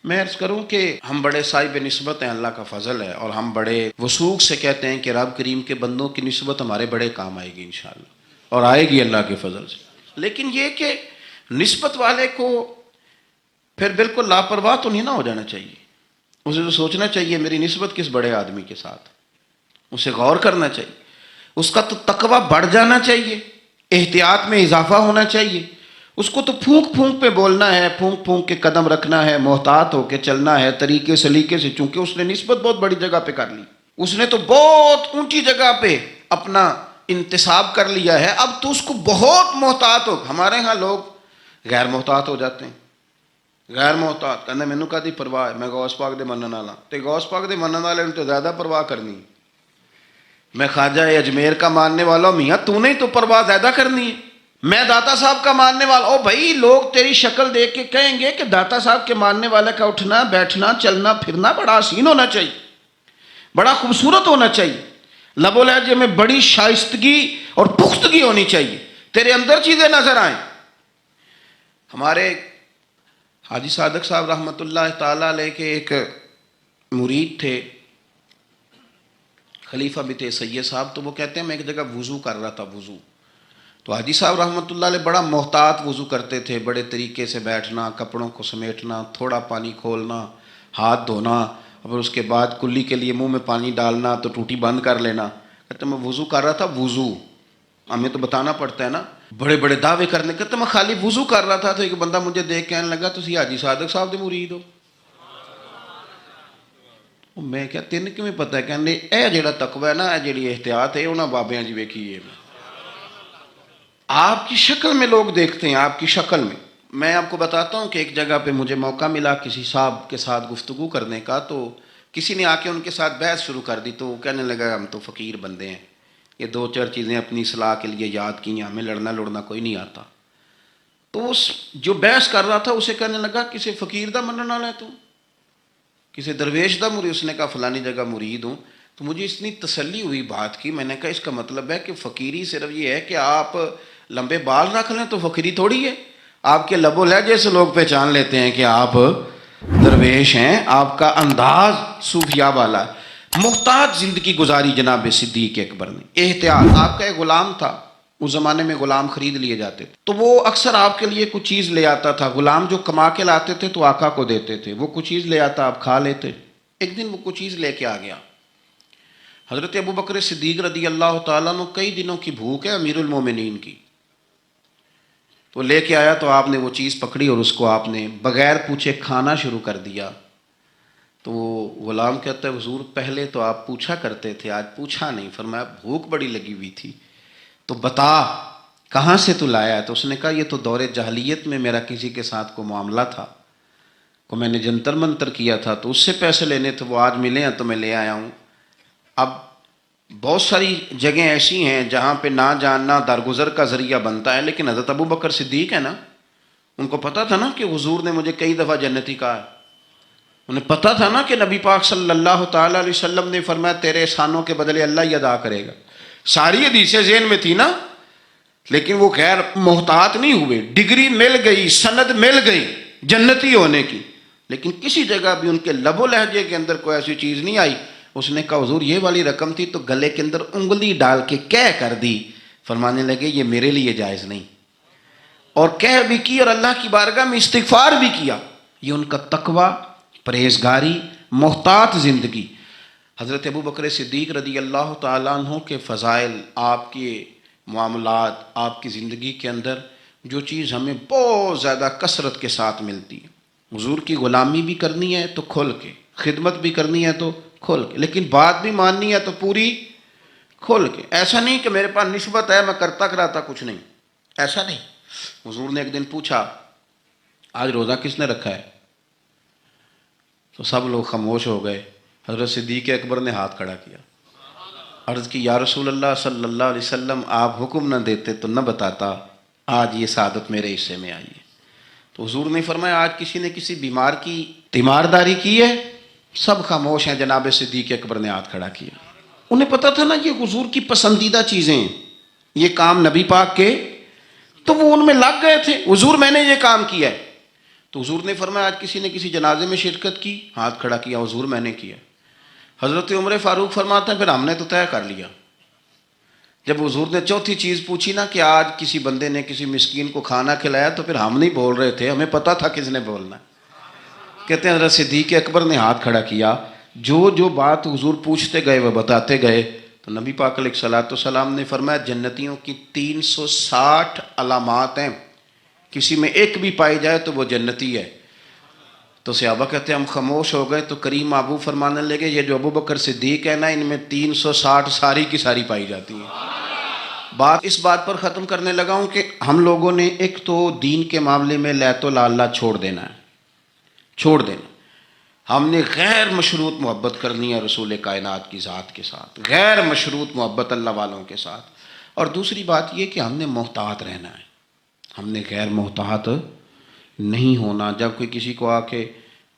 Speaker 2: میں عرض کروں کہ ہم بڑے صاحب نسبت ہیں، اللہ کا فضل ہے، اور ہم بڑے وثوق سے کہتے ہیں کہ رب کریم کے بندوں کی نسبت ہمارے بڑے کام آئے گی انشاءاللہ، اور آئے گی اللہ کے فضل سے، لیکن یہ کہ نسبت والے کو پھر بالکل لاپرواہ تو نہیں نہ ہو جانا چاہیے، اسے تو سوچنا چاہیے میری نسبت کس بڑے آدمی کے ساتھ، اسے غور کرنا چاہیے، اس کا تو تقویٰ بڑھ جانا چاہیے، احتیاط میں اضافہ ہونا چاہیے، اس کو تو پھونک پھونک پہ بولنا ہے، پھونک پھونک کے قدم رکھنا ہے، محتاط ہو کے چلنا ہے، طریقے سلیقے سے، چونکہ اس نے نسبت بہت بڑی جگہ پہ کر لی، اس نے تو بہت اونچی جگہ پہ اپنا انتساب کر لیا ہے، اب تو اس کو بہت محتاط ہو۔ ہمارے ہاں لوگ غیر محتاط ہو جاتے ہیں، غیر محتاط کہنا مینوں کادی پرواہ ہے، میں غوث پاک دے منن والا، تے غوث پاک دے منن والے نے تو زیادہ پرواہ کرنی، میں خواجہ اجمیر کا ماننے والا ہوں، میاں تو نے تو پرواہ زیادہ کرنی ہے، میں داتا صاحب کا ماننے والا، او بھائی لوگ تیری شکل دیکھ کے کہیں گے کہ داتا صاحب کے ماننے والے کا اٹھنا بیٹھنا چلنا پھرنا بڑا حسین ہونا چاہیے، بڑا خوبصورت ہونا چاہیے، لب و لہجے میں بڑی شائستگی اور پختگی ہونی چاہیے، تیرے اندر چیزیں نظر آئیں۔ ہمارے حاجی صادق صاحب رحمۃ اللہ تعالیٰ علیہ کے ایک مرید تھے، خلیفہ بھی تھے سید صاحب، تو وہ کہتے ہیں میں ایک جگہ وضو کر رہا تھا، وضو تو حاجی صاحب رحمۃ اللہ علیہ بڑا محتاط وضو کرتے تھے، بڑے طریقے سے بیٹھنا، کپڑوں کو سمیٹنا، تھوڑا پانی کھولنا، ہاتھ دھونا، اور اس کے بعد کلی کے لیے منہ میں پانی ڈالنا تو ٹوٹی بند کر لینا، کہتے میں وضو کر رہا تھا، وضو ہمیں تو بتانا پڑتا ہے نا، بڑے بڑے دعوے کرنے، کہتے میں خالی وضو کر رہا تھا تو ایک بندہ مجھے دیکھ کہنے لگا تسی حاجی صادق صاحب دے مرید ہو، میں کیا تین کیوں پتہ ہے، کہنے اے جیڑا تقوی ہے نا، اے جیڑی احتیاط ہے انہاں بابیاں جی ویکھی ہے، آپ کی شکل میں لوگ دیکھتے ہیں، آپ کی شکل میں۔ میں آپ کو بتاتا ہوں کہ ایک جگہ پہ مجھے موقع ملا کسی صاحب کے ساتھ گفتگو کرنے کا، تو کسی نے آ کے ان کے ساتھ بحث شروع کر دی، تو وہ کہنے لگا ہم تو فقیر بندے ہیں، یہ دو چار چیزیں اپنی اصلاح کے لیے یاد کی ہیں، ہمیں لڑنا کوئی نہیں آتا۔ تو اس جو بحث کر رہا تھا اسے کہنے لگا کسی فقیر دا منن والا ہے تو، کسی درویش دا مرید، اس نے کہا فلانی جگہ مرید ہوں، تو مجھے اتنی تسلی ہوئی بات کی، میں نے کہا اس کا مطلب ہے کہ فقیری صرف یہ ہے کہ آپ لمبے بال رکھ لیں تو فقیری تھوڑی ہے، آپ کے لب و لہجے سے لوگ پہچان لیتے ہیں کہ آپ درویش ہیں، آپ کا انداز صوفیاء والا ہے۔ محتاط زندگی گزاری جناب صدیق اکبر نے، احتیاط۔ آپ کا ایک غلام تھا، اس زمانے میں غلام خرید لیے جاتے تھے، تو وہ اکثر آپ کے لیے کچھ چیز لے آتا تھا، غلام جو کما کے لاتے تھے تو آقا کو دیتے تھے، وہ کچھ چیز لے آتا، آپ کھا لیتے۔ ایک دن وہ کچھ چیز لے کے آ گیا، حضرت ابو بکر صدیق رضی اللہ تعالیٰ عنہ کئی دنوں کی بھوک ہے امیر المومنین کی، تو لے کے آیا تو آپ نے وہ چیز پکڑی اور اس کو آپ نے بغیر پوچھے کھانا شروع کر دیا۔ تو وہ غلام کہتا ہے حضور پہلے تو آپ پوچھا کرتے تھے، آج پوچھا نہیں، فرمایا بھوک بڑی لگی ہوئی تھی، تو بتا کہاں سے تو لایا ہے؟ تو اس نے کہا یہ تو دور جاہلیت میں میرا کسی کے ساتھ کوئی معاملہ تھا، کو میں نے جنتر منتر کیا تھا تو اس سے پیسے لینے تھے، وہ آج ملے ہیں تو میں لے آیا ہوں۔ اب بہت ساری جگہیں ایسی ہیں جہاں پہ نہ جاننا درگزر کا ذریعہ بنتا ہے، لیکن حضرت ابو بکر صدیق ہے نا، ان کو پتہ تھا نا کہ حضور نے مجھے کئی دفعہ جنتی کہا ہے، انہیں پتہ تھا نا کہ نبی پاک صلی اللہ تعالیٰ علیہ وسلم نے فرمایا تیرے احسانوں کے بدلے اللہ ہی ادا کرے گا، ساری حدیثیں ذہن میں تھی نا، لیکن وہ غیر محتاط نہیں ہوئے. ڈگری مل گئی، سند مل گئی جنتی ہونے کی، لیکن کسی جگہ بھی ان کے لب و لہجے کے اندر کوئی ایسی چیز نہیں آئی. اس نے کہا حضور یہ والی رقم تھی تو گلے کے اندر انگلی ڈال کے کہہ کر دی. فرمانے لگے یہ میرے لیے جائز نہیں، اور کہہ بھی کی اور اللہ کی بارگاہ میں استغفار بھی کیا. یہ ان کا تقوی، پرہیزگاری، محتاط زندگی. حضرت ابو بکر صدیق رضی اللہ تعالیٰ عنہ کے فضائل، آپ کے معاملات، آپ کی زندگی کے اندر جو چیز ہمیں بہت زیادہ کثرت کے ساتھ ملتی ہے. حضور کی غلامی بھی کرنی ہے تو کھل کے، خدمت بھی کرنی ہے تو کھل کے، لیکن بات بھی ماننی ہے تو پوری کھل کے. ایسا نہیں کہ میرے پاس نسبت ہے میں کرتا کراتا کچھ نہیں، ایسا نہیں. حضور نے ایک دن پوچھا آج روزہ کس نے رکھا ہے؟ تو سب لوگ خاموش ہو گئے. حضرت صدیق اکبر نے ہاتھ کھڑا کیا، عرض کی یا رسول اللہ صلی اللہ علیہ وسلم آپ حکم نہ دیتے تو نہ بتاتا، آج یہ سعادت میرے حصے میں آئی ہے. تو حضور نے فرمایا آج کسی نے کسی بیمار کی تیمارداری کی ہے؟ سب خاموش ہیں. جناب صدیق اکبر نے ہاتھ کھڑا کیا. انہیں پتا تھا نا یہ حضور کی پسندیدہ چیزیں ہیں، یہ کام نبی پاک کے، تو وہ ان میں لگ گئے تھے. حضور میں نے یہ کام کیا ہے. تو حضور نے فرمایا آج کسی نے کسی جنازے میں شرکت کی؟ ہاتھ کھڑا کیا. حضور میں نے کیا. حضرت عمر فاروق فرماتے ہیں پھر ہم نے تو طے کر لیا. جب حضور نے چوتھی چیز پوچھی نا کہ آج کسی بندے نے کسی مسکین کو کھانا کھلایا، تو پھر ہم نہیں بول رہے تھے، ہمیں پتا تھا کس نے بولنا ہے. کہتے ہیں حضرت صدیق اکبر نے ہاتھ کھڑا کیا. جو بات حضور پوچھتے گئے وہ بتاتے گئے. تو نبی پاک علیہ الصلوۃ والسلام نے فرمایا جنتیوں کی 360 علامات ہیں، کسی میں ایک بھی پائی جائے تو وہ جنتی ہے. تو صحابہ کہتے ہیں ہم خاموش ہو گئے. تو کریم ابو فرمانے لگے یہ جو ابو بکر صدیق ہے نا، ان میں 360 ساری کی ساری پائی جاتی ہیں. بات اس بات پر ختم کرنے لگا ہوں کہ ہم لوگوں نے ایک تو دین کے معاملے میں لیت و لالا چھوڑ دینا ہے، چھوڑ دینا. ہم نے غیر مشروط محبت کرنی ہے رسول کائنات کی ذات کے ساتھ، غیر مشروط محبت اللہ والوں کے ساتھ. اور دوسری بات یہ کہ ہم نے محتاط رہنا ہے، ہم نے غیر محتاط نہیں ہونا. جب کوئی کسی کو آ کے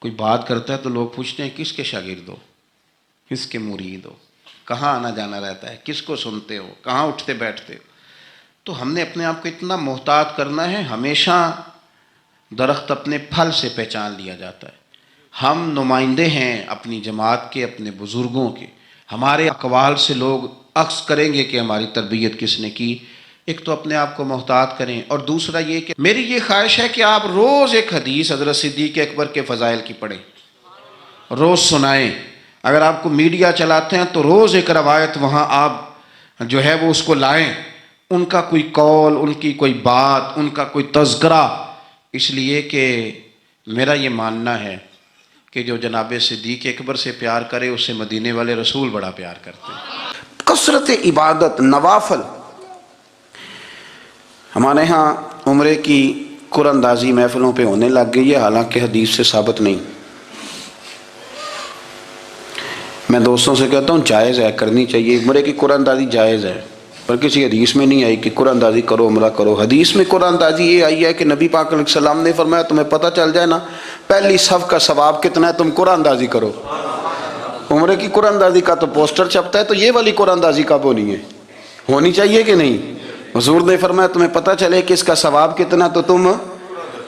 Speaker 2: کوئی بات کرتا ہے تو لوگ پوچھتے ہیں کس کے شاگرد ہو، کس کے مرید ہو، کہاں آنا جانا رہتا ہے، کس کو سنتے ہو، کہاں اٹھتے بیٹھتے ہو. تو ہم نے اپنے آپ کو اتنا محتاط کرنا ہے. ہمیشہ درخت اپنے پھل سے پہچان لیا جاتا ہے. ہم نمائندے ہیں اپنی جماعت کے، اپنے بزرگوں کے. ہمارے اقوال سے لوگ عکس کریں گے کہ ہماری تربیت کس نے کی. ایک تو اپنے آپ کو محتاط کریں، اور دوسرا یہ کہ میری یہ خواہش ہے کہ آپ روز ایک حدیث حضرت صدیق اکبر کے فضائل کی پڑھیں، روز سنائیں. اگر آپ کو میڈیا چلاتے ہیں تو روز ایک روایت وہاں آپ جو ہے وہ اس کو لائیں، ان کا کوئی قول، ان کی کوئی بات، ان کا کوئی تذکرہ. اس لیے کہ میرا یہ ماننا ہے کہ جو جناب صدیق اکبر سے پیار کرے اسے مدینے والے رسول بڑا پیار کرتے ہیں.
Speaker 1: کثرت عبادت، نوافل. ہمارے ہاں عمرے کی قرآن اندازی محفلوں پہ ہونے لگ گئی ہے، حالانکہ حدیث سے ثابت نہیں. میں دوستوں سے کہتا ہوں جائز ہے، کرنی چاہیے. عمرے کی قرآن اندازی جائز ہے، پر کسی حدیث میں نہیں آئی کہ قرآن اندازی کرو عمرہ کرو. حدیث میں قرآن اندازی یہ آئی ہے کہ نبی پاک علیہ السلام نے فرمایا تمہیں پتہ چل جائے نا پہلی صف کا ثواب کتنا ہے، تم قرآن اندازی کرو. عمرے کی قرآن اندازی کا تو پوسٹر چھپتا ہے، تو یہ والی قرآن اندازی کب ہونی ہے؟ ہونی چاہیے کہ نہیں؟ حضور نے فرمایا تمہیں پتہ چلے کہ اس کا ثواب کتنا تو تم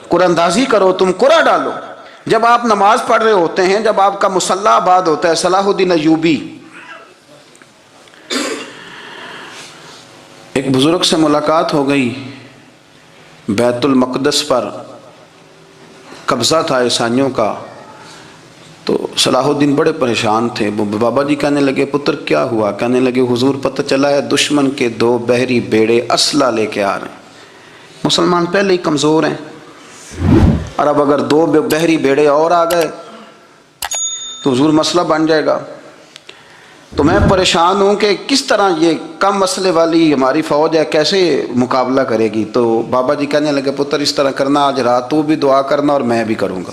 Speaker 1: قرآن اندازی کرو، تم قرآن ڈالو. جب آپ نماز پڑھ رہے ہوتے ہیں، جب آپ کا مصلی آباد ہوتا ہے، صلاح الدین ایوبی ایک بزرگ سے ملاقات ہو گئی، بیت المقدس پر قبضہ تھا عیسائیوں کا. تو صلاح الدین بڑے پریشان تھے. بابا جی کہنے لگے پتر کیا ہوا؟ کہنے لگے حضور پتہ چلا ہے دشمن کے 2 بحری بیڑے اسلحہ لے کے آ رہے ہیں. مسلمان پہلے ہی کمزور ہیں، اور اب اگر 2 بحری بیڑے اور آ گئے تو حضور مسئلہ بن جائے گا. تو میں پریشان ہوں کہ کس طرح یہ کم مسئلے والی ہماری فوج ہے کیسے مقابلہ کرے گی. تو بابا جی کہنے لگے پتر اس طرح کرنا، آج رات تو بھی دعا کرنا اور میں بھی کروں گا.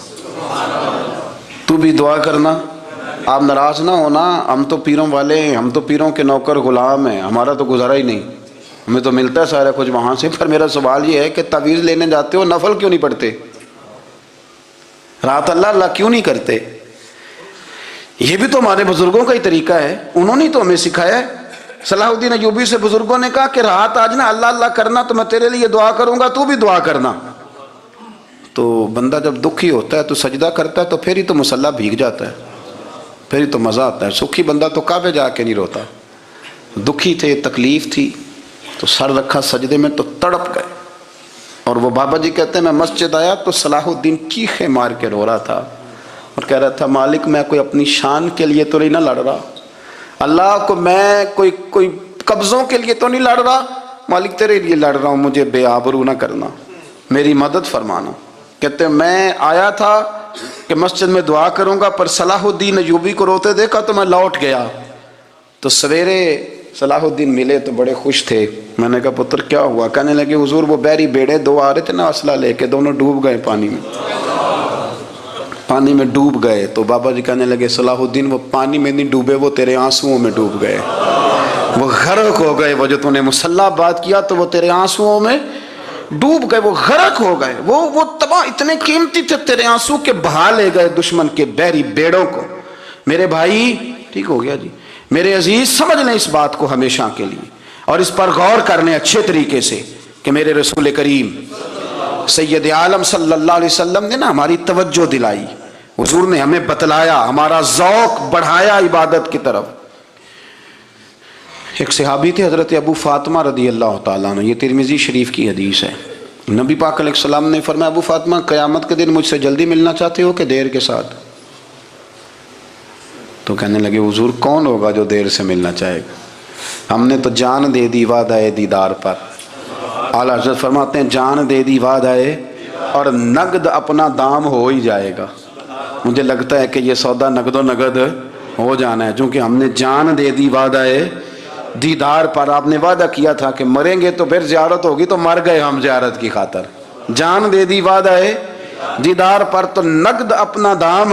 Speaker 1: تو بھی دعا کرنا، آپ ناراض نہ ہونا. ہم تو پیروں والے ہیں، ہم تو پیروں کے نوکر غلام ہیں، ہمارا تو گزارا ہی نہیں، ہمیں تو ملتا ہے سارا کچھ وہاں سے. پر میرا سوال یہ ہے کہ تعویذ لینے جاتے ہو نفل کیوں نہیں پڑھتے؟ رات اللہ اللہ کیوں نہیں کرتے؟ یہ بھی تو ہمارے بزرگوں کا ہی طریقہ ہے، انہوں نے تو ہمیں سکھایا ہے.
Speaker 2: صلاح الدین ایوبی سے بزرگوں نے کہا کہ رات آج نا اللہ اللہ کرنا تو میں تیرے لیے دعا کروں گا، تو بھی دعا کرنا۔ تو بندہ جب دکھی ہوتا ہے تو سجدہ کرتا ہے تو پھر ہی تو مصلی بھیگ جاتا ہے، پھر ہی تو مزہ آتا ہے۔ سکھی بندہ تو کعبے جا کے نہیں روتا۔ دکھی تھے، تکلیف تھی، تو سر رکھا سجدے میں تو تڑپ گئے۔ اور وہ بابا جی کہتے ہیں میں مسجد آیا تو صلاح الدین چیخیں مار کے رو رہا تھا اور کہہ رہا تھا مالک میں کوئی اپنی شان کے لیے تو نہیں نہ لڑ رہا، اللہ کو میں کوئی قبضوں کے لیے تو نہیں لڑ رہا، مالک تیرے لیے لڑ رہا ہوں، مجھے بے آبرو نہ کرنا، میری مدد فرمانا۔ کہتے ہیں میں آیا تھا کہ مسجد میں دعا کروں گا، پر صلاح الدین ایوبی کو روتے دیکھا تو میں لوٹ گیا۔ تو سویرے صلاح الدین ملے تو بڑے خوش تھے۔ میں نے کہا پتر کیا ہوا؟ کہنے لگے حضور وہ بحری بیڑے دو آ رہے تھے نا اسلحہ لے کے، دونوں ڈوب گئے پانی میں، پانی میں ڈوب گئے۔ تو بابا جی کہنے لگے صلاح الدین وہ پانی میں نہیں ڈوبے، وہ تیرے آنسوؤں میں ڈوب گئے، وہ غرق ہو گئے۔ وہ جو تو نے مسلح بات کیا تو وہ تیرے آنسوؤں میں ڈوب گئے، وہ غرق ہو گئے، وہ تباہ، اتنے قیمتی تھے تیرے آنسو کے بہا لے گئے دشمن کے بحری بیڑوں کو۔ میرے بھائی ٹھیک ہو گیا جی، میرے عزیز سمجھ لیں اس بات کو ہمیشہ کے لیے، اور اس پر غور کرنے اچھے طریقے سے کہ میرے رسول کریم سید عالم صلی اللہ علیہ وسلم نے نا ہماری توجہ دلائی، حضور نے ہمیں بتلایا، ہمارا ذوق بڑھایا عبادت کی طرف۔ ایک صحابی تھے حضرت ابو فاطمہ رضی اللہ تعالیٰ عنہ، یہ ترمذی شریف کی حدیث ہے۔ نبی پاک علیہ السلام نے فرمایا ابو فاطمہ قیامت کے دن مجھ سے جلدی ملنا چاہتے ہو کہ دیر کے ساتھ؟ تو کہنے لگے حضور کون ہوگا جو دیر سے ملنا چاہے گا؟ ہم نے تو جان دے دی وعدہ دیدار پر۔ اعلیٰ حضرت فرماتے ہیں جان دے دی وعدہ اور نقد اپنا دام ہو ہی جائے گا۔ مجھے لگتا ہے کہ یہ سودا نقد و نقد ہو جانا ہے، چونکہ ہم نے جان دے دی وعدہ دیدار پر۔ آپ نے وعدہ کیا تھا کہ مریں گے تو پھر زیارت ہوگی، تو مر گئے ہم زیارت کی خاطر۔ جان دے دی وعدہ دیدار پر تو نقد اپنا دام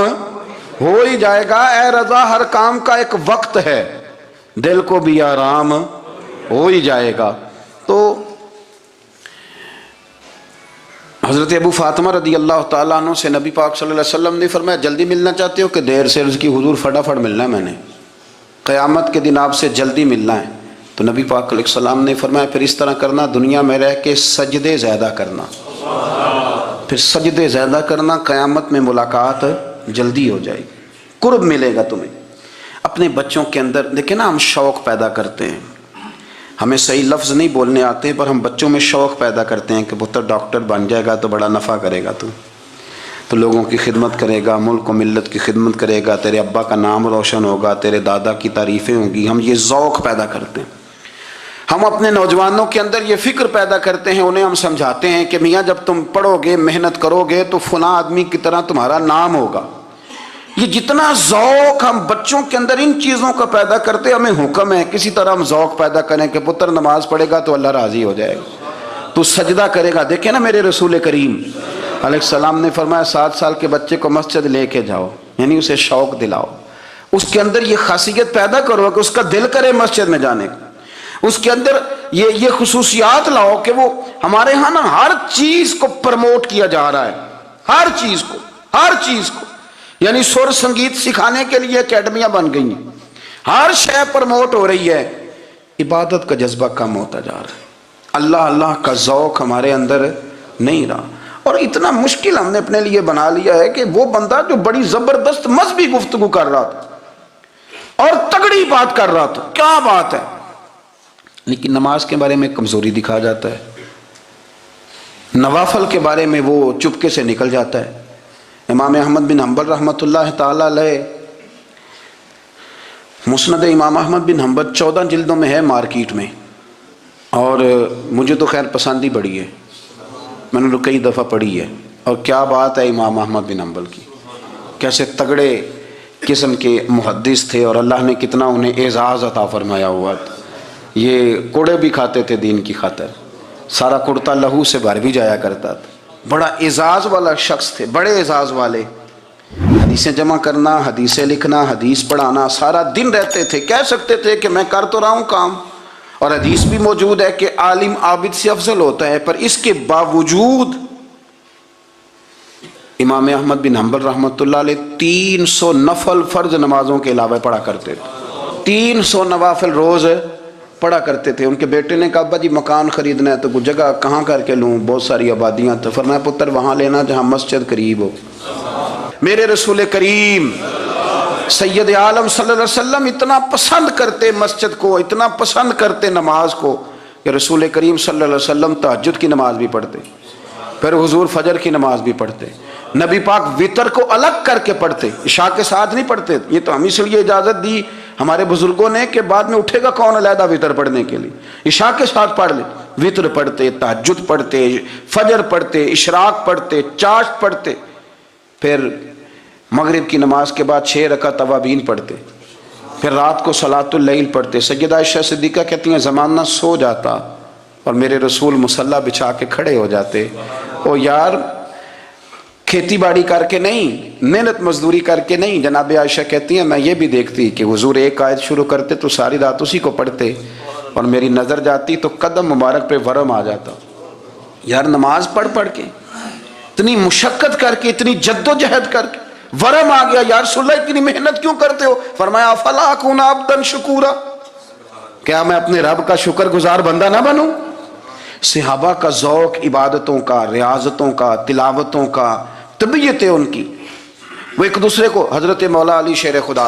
Speaker 2: ہو ہی جائے گا۔ اے رضا ہر کام کا ایک وقت ہے، دل کو بھی آرام ہو ہی جائے گا۔ تو حضرت ابو فاطمہ رضی اللہ تعالیٰ عنہ سے نبی پاک صلی اللہ علیہ وسلم نے فرمایا جلدی ملنا چاہتے ہو کہ دیر سے؟ عرض کی حضور فٹافٹ ملنا ہے، میں نے قیامت کے دن آپ سے جلدی ملنا ہے۔ تو نبی پاک علیہ السلام نے فرمایا پھر اس طرح کرنا، دنیا میں رہ کے سجدے زیادہ کرنا، پھر سجدے زیادہ کرنا، قیامت میں ملاقات جلدی ہو جائے گی، قرب ملے گا تمہیں۔ اپنے بچوں کے اندر دیکھیں نا، ہم شوق پیدا کرتے ہیں، ہمیں صحیح لفظ نہیں بولنے آتے پر ہم بچوں میں شوق پیدا کرتے ہیں کہ پتر ڈاکٹر بن جائے گا تو بڑا نفع کرے گا، تو لوگوں کی خدمت کرے گا، ملک و ملت کی خدمت کرے گا، تیرے ابا کا نام روشن ہوگا، تیرے دادا کی تعریفیں ہوں گی۔ ہم یہ ذوق پیدا کرتے ہیں۔ ہم اپنے نوجوانوں کے اندر یہ فکر پیدا کرتے ہیں، انہیں ہم سمجھاتے ہیں کہ میاں جب تم پڑھو گے، محنت کرو گے تو فلاں آدمی کی طرح تمہارا نام ہوگا۔ یہ جتنا ذوق ہم بچوں کے اندر ان چیزوں کا پیدا کرتے، ہمیں حکم ہے کسی طرح ہم ذوق پیدا کریں کہ پتر نماز پڑھے گا تو اللہ راضی ہو جائے گا، تو سجدہ کرے گا۔ دیکھیں نا میرے رسول کریم علیہ السلام نے فرمایا 7 سال کے بچے کو مسجد لے کے جاؤ، یعنی اسے شوق دلاؤ، اس کے اندر یہ خاصیت پیدا کرو کہ اس کا دل کرے مسجد میں جانے کا، اس کے اندر یہ خصوصیات لاؤ کہ وہ ہمارے ہاں نا ہر چیز کو پروموٹ کیا جا رہا ہے، ہر چیز کو، یعنی سر سنگیت سکھانے کے لیے اکیڈمیاں بن گئی ہیں، ہر شے پروموٹ ہو رہی ہے، عبادت کا جذبہ کم ہوتا جا رہا ہے، اللہ کا ذوق ہمارے اندر نہیں رہا۔ اور اتنا مشکل ہم نے اپنے لیے بنا لیا ہے کہ وہ بندہ جو بڑی زبردست مذہبی گفتگو کر رہا تھا اور تگڑی بات کر رہا تھا، کیا بات ہے، لیکن نماز کے بارے میں کمزوری دکھا جاتا ہے، نوافل کے بارے میں وہ چپکے سے نکل جاتا ہے۔ امام احمد بن حنبل رحمۃ اللہ تعالی علیہ، مسند امام احمد بن حنبل 14 جلدوں میں ہے مارکیٹ میں، اور مجھے تو خیر پسند ہی بڑی ہے، میں نے کئی دفعہ پڑھی ہے۔ اور کیا بات ہے امام احمد بن حنبل کی، کیسے تگڑے قسم کے محدث تھے اور اللہ نے کتنا انہیں اعزاز عطا فرمایا ہوا تھا۔ یہ کوڑے بھی کھاتے تھے دین کی خاطر، سارا کرتا لہو سے بھر بھی جایا کرتا تھا، بڑا اعزاز والا شخص تھے، بڑے اعزاز والے۔ حدیثیں جمع کرنا، حدیثیں لکھنا، حدیث پڑھانا، سارا دن رہتے تھے۔ کہہ سکتے تھے کہ میں کر تو رہا ہوں کام، اور حدیث بھی موجود ہے کہ عالم عابد سے افضل ہوتا ہے، پر اس کے باوجود امام احمد بن حنبل رحمۃ اللہ علیہ 300 نفل فرض نمازوں کے علاوہ پڑھا کرتے تھے، 300 نوافل روز پڑھا کرتے تھے. ان کے بیٹے نے کہا ابا جی مکان خریدنا ہے تو کوئی جگہ کہاں کر کے لوں, بہت ساری آبادیاں. تو فرمایا پتر وہاں لینا جہاں مسجد قریب ہو. میرے رسول کریم سید عالم صلی اللہ علیہ وسلم اتنا پسند کرتے مسجد کو, اتنا پسند کرتے نماز کو, کہ رسول کریم صلی اللہ علیہ وسلم تہجد کی نماز بھی پڑھتے, پھر حضور فجر کی نماز بھی پڑھتے. نبی پاک وتر کو الگ کر کے پڑھتے, عشاء کے ساتھ نہیں پڑھتے. یہ تو ہم اس لیے اجازت دی ہمارے بزرگوں نے کہ بعد میں اٹھے گا کون علیحدہ وتر پڑھنے کے لیے, عشاء کے ساتھ پڑھ لے. وتر پڑھتے, تہجد پڑھتے, فجر پڑھتے, اشراق پڑھتے, چاشت پڑھتے, پھر مغرب کی نماز کے بعد 6 رکعت اوابین پڑھتے, پھر رات کو صلاۃ اللیل پڑھتے. سیدہ عائشہ صدیقہ کہتی ہیں زمانہ سو جاتا اور میرے رسول مصلی بچھا کے کھڑے ہو جاتے. او یار کھیتی باڑی کر کے نہیں, محنت مزدوری کر کے نہیں. جناب عائشہ کہتی ہیں میں یہ بھی دیکھتی کہ حضور ایک آیت شروع کرتے تو ساری رات اسی کو پڑھتے, اور میری نظر جاتی تو قدم مبارک پہ ورم آ جاتا. یار نماز پڑھ پڑھ کے, اتنی مشقت کر کے, اتنی جد و جہد کر کے ورم آ گیا. یا رسول اللہ اتنی محنت کیوں کرتے ہو؟ فرمایا افلا اکون عبدا شکورا, کیا میں اپنے رب کا شکر گزار بندہ نہ بنوں؟ صحابہ کا ذوق عبادتوں کا, ریاضتوں کا, تلاوتوں کا, طبیعت ہے ان کی. وہ ایک دوسرے کو, حضرت مولا علی شیر خدا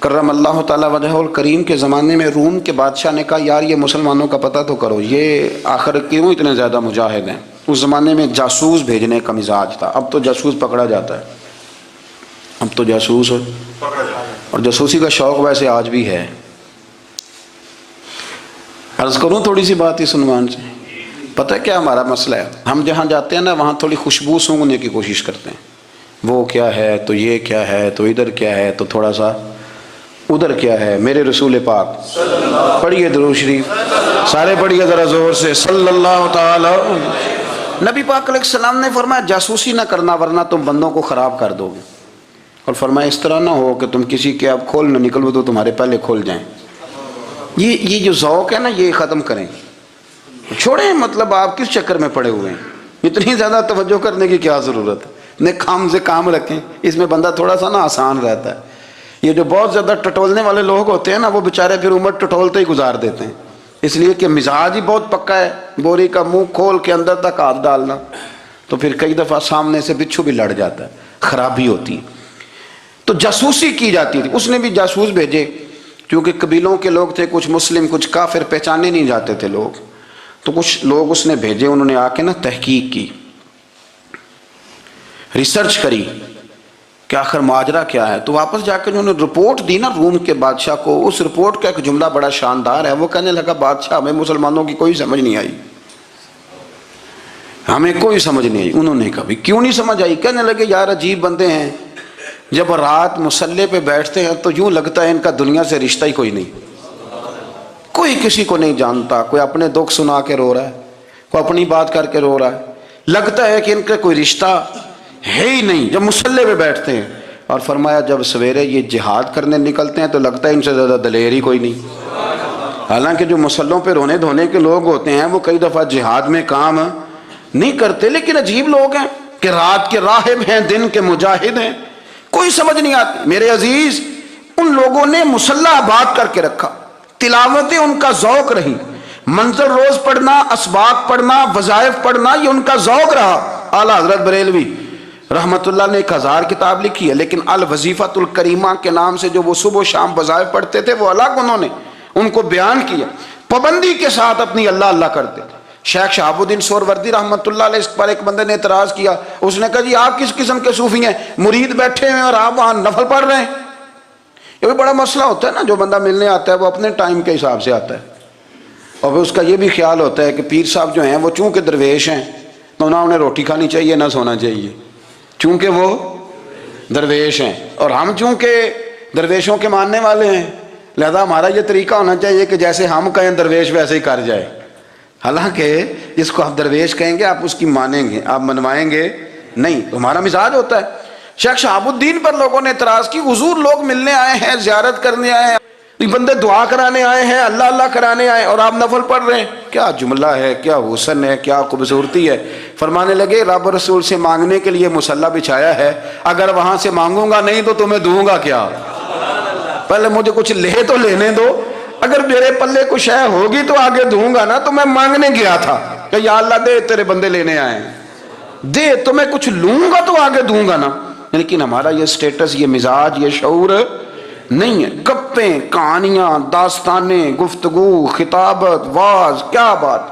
Speaker 2: کرم اللہ تعالی وجہہ الکریم کے زمانے میں روم کے بادشاہ نے کہا یار یہ مسلمانوں کا پتہ تو کرو, یہ آخر کیوں اتنے زیادہ مجاہد ہیں. اس زمانے میں جاسوس بھیجنے کا مزاج تھا, اب تو جاسوس پکڑا جاتا ہے, اب تو جاسوس اور جاسوسی کا شوق ویسے آج بھی ہے. عرض کروں تھوڑی سی بات اس عنوان سے. پتہ ہے کیا ہمارا مسئلہ ہے؟ ہم جہاں جاتے ہیں نا وہاں تھوڑی خوشبو سونگنے کی کوشش کرتے ہیں. وہ کیا ہے تو یہ کیا ہے تو ادھر کیا ہے تو تھوڑا سا ادھر کیا ہے. میرے رسول پاک پڑھیے درود شریف, سارے پڑھیے ذرا زور سے, صلی اللہ تعالی. نبی پاک علیہ السلام نے فرمایا جاسوسی نہ کرنا ورنہ تم بندوں کو خراب کر دو گے, اور فرمایا اس طرح نہ ہو کہ تم کسی کے اب کھول نہ نکلو تو تمہارے پہلے کھول جائیں. یہ جو ذوق ہے نا یہ ختم کریں, چھوڑیں. مطلب آپ کس چکر میں پڑے ہوئے ہیں, اتنی زیادہ توجہ کرنے کی کیا ضرورت ہے؟ نے کام سے کام رکھیں, اس میں بندہ تھوڑا سا نا آسان رہتا ہے. یہ جو بہت زیادہ ٹٹولنے والے لوگ ہوتے ہیں نا وہ بیچارے پھر عمر ٹٹولتے ہی گزار دیتے ہیں, اس لیے کہ مزاج ہی بہت پکا ہے. بوری کا منہ کھول کے اندر تک ہاتھ ڈالنا, تو پھر کئی دفعہ سامنے سے بچھو بھی لڑ جاتا ہے, خرابی ہوتی ہے. تو جاسوسی کی جاتی تھی. اس نے بھی جاسوس بھیجے, کیونکہ قبیلوں کے لوگ تھے, کچھ مسلم کچھ کافر, پہچانے نہیں جاتے تھے لوگ. تو کچھ لوگ اس نے بھیجے, انہوں نے آ کے نا تحقیق کی, ریسرچ کری کہ آخر ماجرا کیا ہے. تو واپس جا کے انہوں نے رپورٹ دی نا روم کے بادشاہ کو. اس رپورٹ کا ایک جملہ بڑا شاندار ہے. وہ کہنے لگا بادشاہ ہمیں مسلمانوں کی کوئی سمجھ نہیں آئی, ہمیں کوئی سمجھ نہیں آئی. انہوں نے کہا بھی کیوں نہیں سمجھ آئی؟ کہنے لگے یار عجیب بندے ہیں, جب رات مصلے پہ بیٹھتے ہیں تو یوں لگتا ہے ان کا دنیا سے رشتہ ہی کوئی نہیں, کوئی کسی کو نہیں جانتا. کوئی اپنے دکھ سنا کے رو رہا ہے, کوئی اپنی بات کر کے رو رہا ہے, لگتا ہے کہ ان کا کوئی رشتہ ہے ہی نہیں جب مصلے پہ بیٹھتے ہیں. اور فرمایا جب سویرے یہ جہاد کرنے نکلتے ہیں تو لگتا ہے ان سے زیادہ دلیر ہی کوئی نہیں. حالانکہ جو مسلوں پہ رونے دھونے کے لوگ ہوتے ہیں وہ کئی دفعہ جہاد میں کام نہیں کرتے, لیکن عجیب لوگ ہیں کہ رات کے راہب ہیں, دن کے مجاہد ہیں, کوئی سمجھ نہیں آتی. میرے عزیز ان لوگوں نے مصلی آباد کر کے رکھا, تلاوتیں ان کا ذوق رہی, منظر روز پڑھنا, اسباق پڑھنا, وظائف پڑھنا, یہ ان کا ذوق رہا. اعلیٰ حضرت بریلوی رحمت اللہ نے 1000 کتاب لکھی ہے, لیکن الوظیفۃ الکریمہ کے نام سے جو وہ صبح و شام وظائف پڑھتے تھے وہ الگ انہوں نے ان کو بیان کیا, پابندی کے ساتھ اپنی اللہ اللہ کرتے تھے. شیخ شہاب الدین سہروردی رحمت اللہ علیہ اس پر ایک بندے نے اعتراض کیا. اس نے کہا جی آپ کس قسم کے صوفی ہیں, مرید بیٹھے ہیں اور آپ وہاں نفل پڑھ رہے ہیں. یہ بھی بڑا مسئلہ ہوتا ہے نا, جو بندہ ملنے آتا ہے وہ اپنے ٹائم کے حساب سے آتا ہے, اور پھر اس کا یہ بھی خیال ہوتا ہے کہ پیر صاحب جو ہیں وہ چونکہ درویش ہیں تو نہ انہیں روٹی کھانی چاہیے نہ سونا چاہیے, چونکہ وہ درویش ہیں, اور ہم چونکہ درویشوں کے ماننے والے ہیں لہذا ہمارا یہ طریقہ ہونا چاہیے کہ جیسے ہم کہیں درویش ویسے ہی کر جائے. حالانکہ جس کو آپ درویش کہیں گے آپ اس کی مانیں گے, آپ منوائیں گے نہیں, ہمارا مزاج ہوتا ہے. شیخ شہاب الدین پر لوگوں نے اعتراض کی, حضور لوگ ملنے آئے ہیں, زیارت کرنے آئے ہیں, بندے دعا کرانے آئے ہیں, اللہ اللہ کرانے آئے, اور آپ نفل پڑھ رہے ہیں. کیا جملہ ہے, کیا حسن ہے, کیا خوبصورتی ہے. فرمانے لگے رب رسول سے مانگنے کے لیے مصلی بچھایا ہے, اگر وہاں سے مانگوں گا نہیں تو تمہیں دوں گا کیا؟ پہلے مجھے کچھ لے تو لینے دو,
Speaker 1: اگر میرے پلے کچھ ہے ہوگی تو آگے دوں گا نا، تو میں مانگنے گیا تھا کہ یا اللہ دے، تیرے بندے لینے آئے ہیں، دے تو میں کچھ لوں گا تو آگے دوں گا نا۔ لیکن ہمارا یہ سٹیٹس، یہ مزاج، یہ شعور نہیں ہے۔ گپیں، کہانیاں، داستانیں، گفتگو، خطابت، واز، کیا بات۔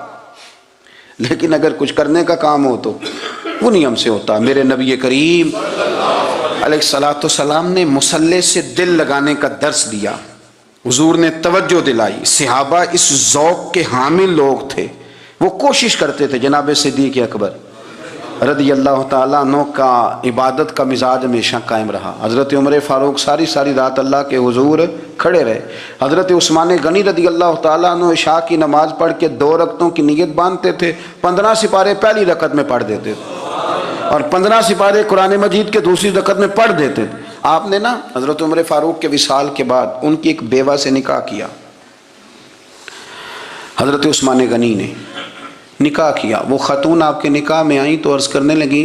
Speaker 1: لیکن اگر کچھ کرنے کا کام ہو تو وہ نہیں ہم سے ہوتا۔ میرے نبی کریم علیہ الصلوۃ والسلام نے مصلے سے دل لگانے کا درس دیا، حضور نے توجہ دلائی۔ صحابہ اس ذوق کے حامل لوگ تھے، وہ کوشش کرتے تھے۔ جناب صدیق اکبر رضی اللہ تعالیٰ عنہ کا عبادت کا مزاج ہمیشہ قائم رہا۔ حضرت عمر فاروق ساری رات اللہ کے حضور کھڑے رہے۔ حضرت عثمان غنی رضی اللہ تعالیٰ عنہ عشاء کی نماز پڑھ کے 2 رکعتوں کی نیت باندھتے تھے، 15 سپارے پہلی رکعت میں پڑھ دیتے تھے اور 15 سپارے قرآن مجید کے دوسری رکعت میں پڑھ دیتے تھے۔ آپ نے نا حضرت عمر فاروق کے وصال کے بعد ان کی ایک بیوہ سے نکاح کیا، حضرت عثمان غنی نے نکاح کیا۔ وہ خاتون آپ کے نکاح میں آئیں تو عرض کرنے لگی،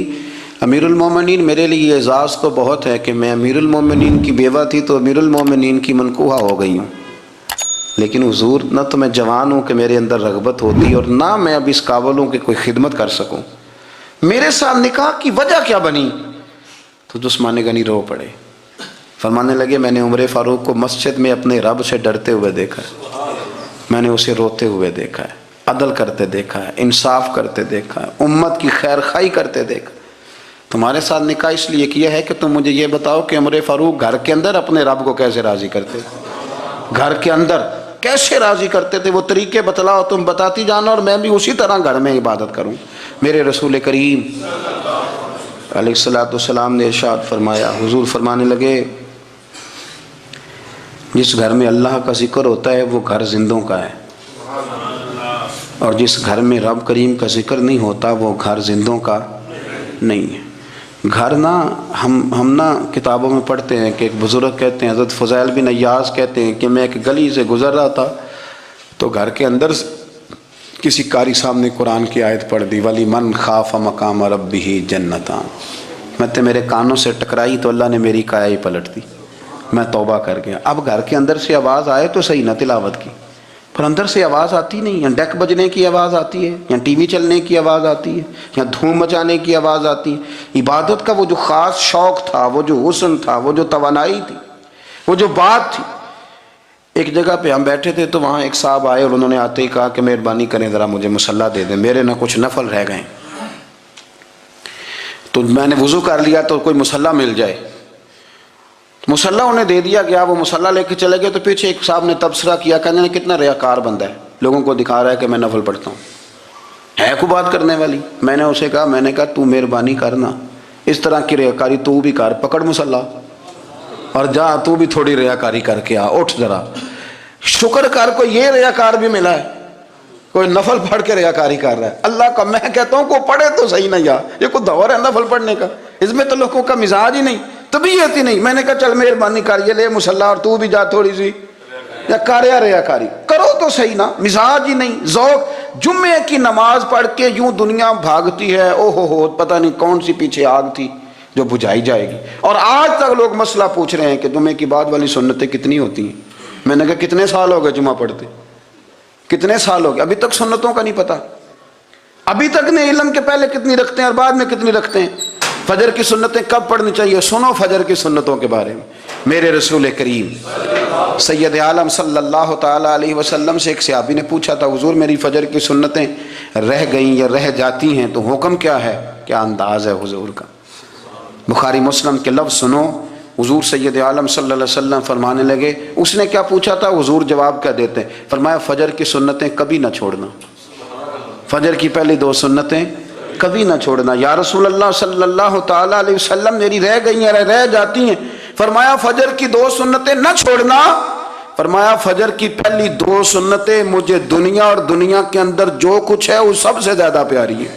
Speaker 1: امیر المومنین میرے لیے یہ اعزاز تو بہت ہے کہ میں امیر المومنین کی بیوہ تھی تو امیر المومنین کی منکوحہ ہو گئی ہوں، لیکن حضور نہ تو میں جوان ہوں کہ میرے اندر رغبت ہوتی اور نہ میں اب اس قابل ہوں کہ کوئی خدمت کر سکوں، میرے ساتھ نکاح کی وجہ کیا بنی؟ تو عثمان غنی رو پڑے، فرمانے لگے میں نے عمر فاروق کو مسجد میں اپنے رب سے ڈرتے ہوئے دیکھا ہے، میں نے اسے روتے ہوئے دیکھا ہے، عدل کرتے دیکھا ہے، انصاف کرتے دیکھا ہے، امت کی خیر خواہی کرتے دیکھا۔ تمہارے ساتھ نکاح اس لیے کیا ہے کہ تم مجھے یہ بتاؤ کہ عمر فاروق گھر کے اندر اپنے رب کو کیسے راضی کرتے تھے، گھر کے اندر کیسے راضی کرتے تھے، وہ طریقے بتلاؤ، تم بتاتی جانا اور میں بھی اسی طرح گھر میں عبادت کروں۔ میرے رسول کریم علیہ الصلوۃ والسلام نے ارشاد فرمایا، حضور فرمانے لگے جس گھر میں اللہ کا ذکر ہوتا ہے وہ گھر زندوں کا ہے، اور جس گھر میں رب کریم کا ذکر نہیں ہوتا وہ گھر زندوں کا نہیں ہے۔ گھر نا ہم نا کتابوں میں پڑھتے ہیں کہ ایک بزرگ کہتے ہیں، حضرت فضیل بن عیاض کہتے ہیں کہ میں ایک گلی سے گزر رہا تھا تو گھر کے اندر کسی قاری صاحب نے قرآن کی آیت پڑھ دی، وَلِمَنْ خَافَ مَقَامَ رَبِّهِ جَنَّتَانِ، میں میرے کانوں سے ٹکرائی تو اللہ نے میری کایا ہی پلٹ دی، میں توبہ کر گیا۔ اب گھر کے اندر سے آواز آئے تو صحیح نہ تلاوت کی، پر اندر سے آواز آتی نہیں، یا ڈیک بجنے کی آواز آتی ہے، یا ٹی وی چلنے کی آواز آتی ہے، یا دھوم مچانے کی آواز آتی ہے۔ عبادت کا وہ جو خاص شوق تھا، وہ جو حسن تھا، وہ جو توانائی تھی، وہ جو بات تھی۔ ایک جگہ پہ ہم بیٹھے تھے تو وہاں ایک صاحب آئے اور انہوں نے آتے ہی کہا کہ مہربانی کریں ذرا مجھے مصلی دے دیں، میرے نہ کچھ نفل رہ گئے۔ تو میں نے وضو کر لیا تو کوئی مصلی مل جائے، مصلی انہیں دے دیا گیا، وہ مصلی لے کے چلے گئے تو پیچھے ایک صاحب نے تبصرہ کیا، کہنے نے کتنا ریاکار بندہ ہے، لوگوں کو دکھا رہا ہے کہ میں نفل پڑھتا ہوں، ہے کوئی بات کرنے والی؟ میں نے اسے کہا، میں نے کہا تو مہربانی کرنا، اس طرح کی ریاکاری تو بھی کر، پکڑ مصلی اور جا تو بھی تھوڑی ریاکاری کر کے آ، اٹھ ذرا، شکر کر کوئی یہ ریاکار بھی ملا ہے، کوئی نفل پڑھ کے ریاکاری کر رہا ہے۔ اللہ کا میں کہتا ہوں کو پڑھے تو صحیح نہ، یا یہ کوئی دور ہے نفل پڑھنے کا؟ اس میں تو لوگوں کا مزاج ہی نہیں، طبیعت ہی نہیں۔ میں نے کہا چل مہربانی کر یہ لے مصلی اور تو بھی جا تھوڑی سی یا کر یا ریاکاری کرو تو صحیح نا، مزاج ہی نہیں، ذوق۔ جمعے کی نماز پڑھ کے یوں دنیا بھاگتی ہے، او ہو پتہ نہیں کون سی پیچھے آگ تھی جو بجھائی جائے گی، اور آج تک لوگ مسئلہ پوچھ رہے ہیں کہ جمعے کی بعد والی سنتیں کتنی ہوتی ہیں۔ میں نے کہا کتنے سال ہو گئے جمعہ پڑھتے، کتنے سال ہو گئے، ابھی تک سنتوں کا نہیں پتہ، ابھی تک نے علم کے پہلے کتنی رکھتے ہیں اور بعد میں کتنی رکھتے ہیں۔ فجر کی سنتیں کب پڑھنی چاہیے؟ سنو فجر کی سنتوں کے بارے میں۔ میرے رسول کریم سید عالم صلی اللہ تعالیٰ علیہ وسلم سے ایک صحابی نے پوچھا تھا، حضور میری فجر کی سنتیں رہ گئیں یا رہ جاتی ہیں تو حکم کیا ہے؟ کیا انداز ہے حضور کا؟ بخاری مسلم کے لفظ سنو، حضور سید عالم صلی اللہ علیہ وسلم فرمانے لگے، اس نے کیا پوچھا تھا؟ حضور جواب کیا دیتے؟ فرمایا فجر کی سنتیں کبھی نہ چھوڑنا، فجر کی پہلی 2 سنتیں کبھی نہ چھوڑنا۔ یا رسول اللہ صلی اللہ تعالیٰ علیہ وسلم میری رہ گئی ہیں، رہ جاتی ہیں۔ فرمایا فجر کی 2 سنتیں نہ چھوڑنا، فرمایا فجر کی پہلی 2 سنتیں مجھے دنیا اور دنیا کے اندر جو کچھ ہے وہ سب سے زیادہ پیاری ہے۔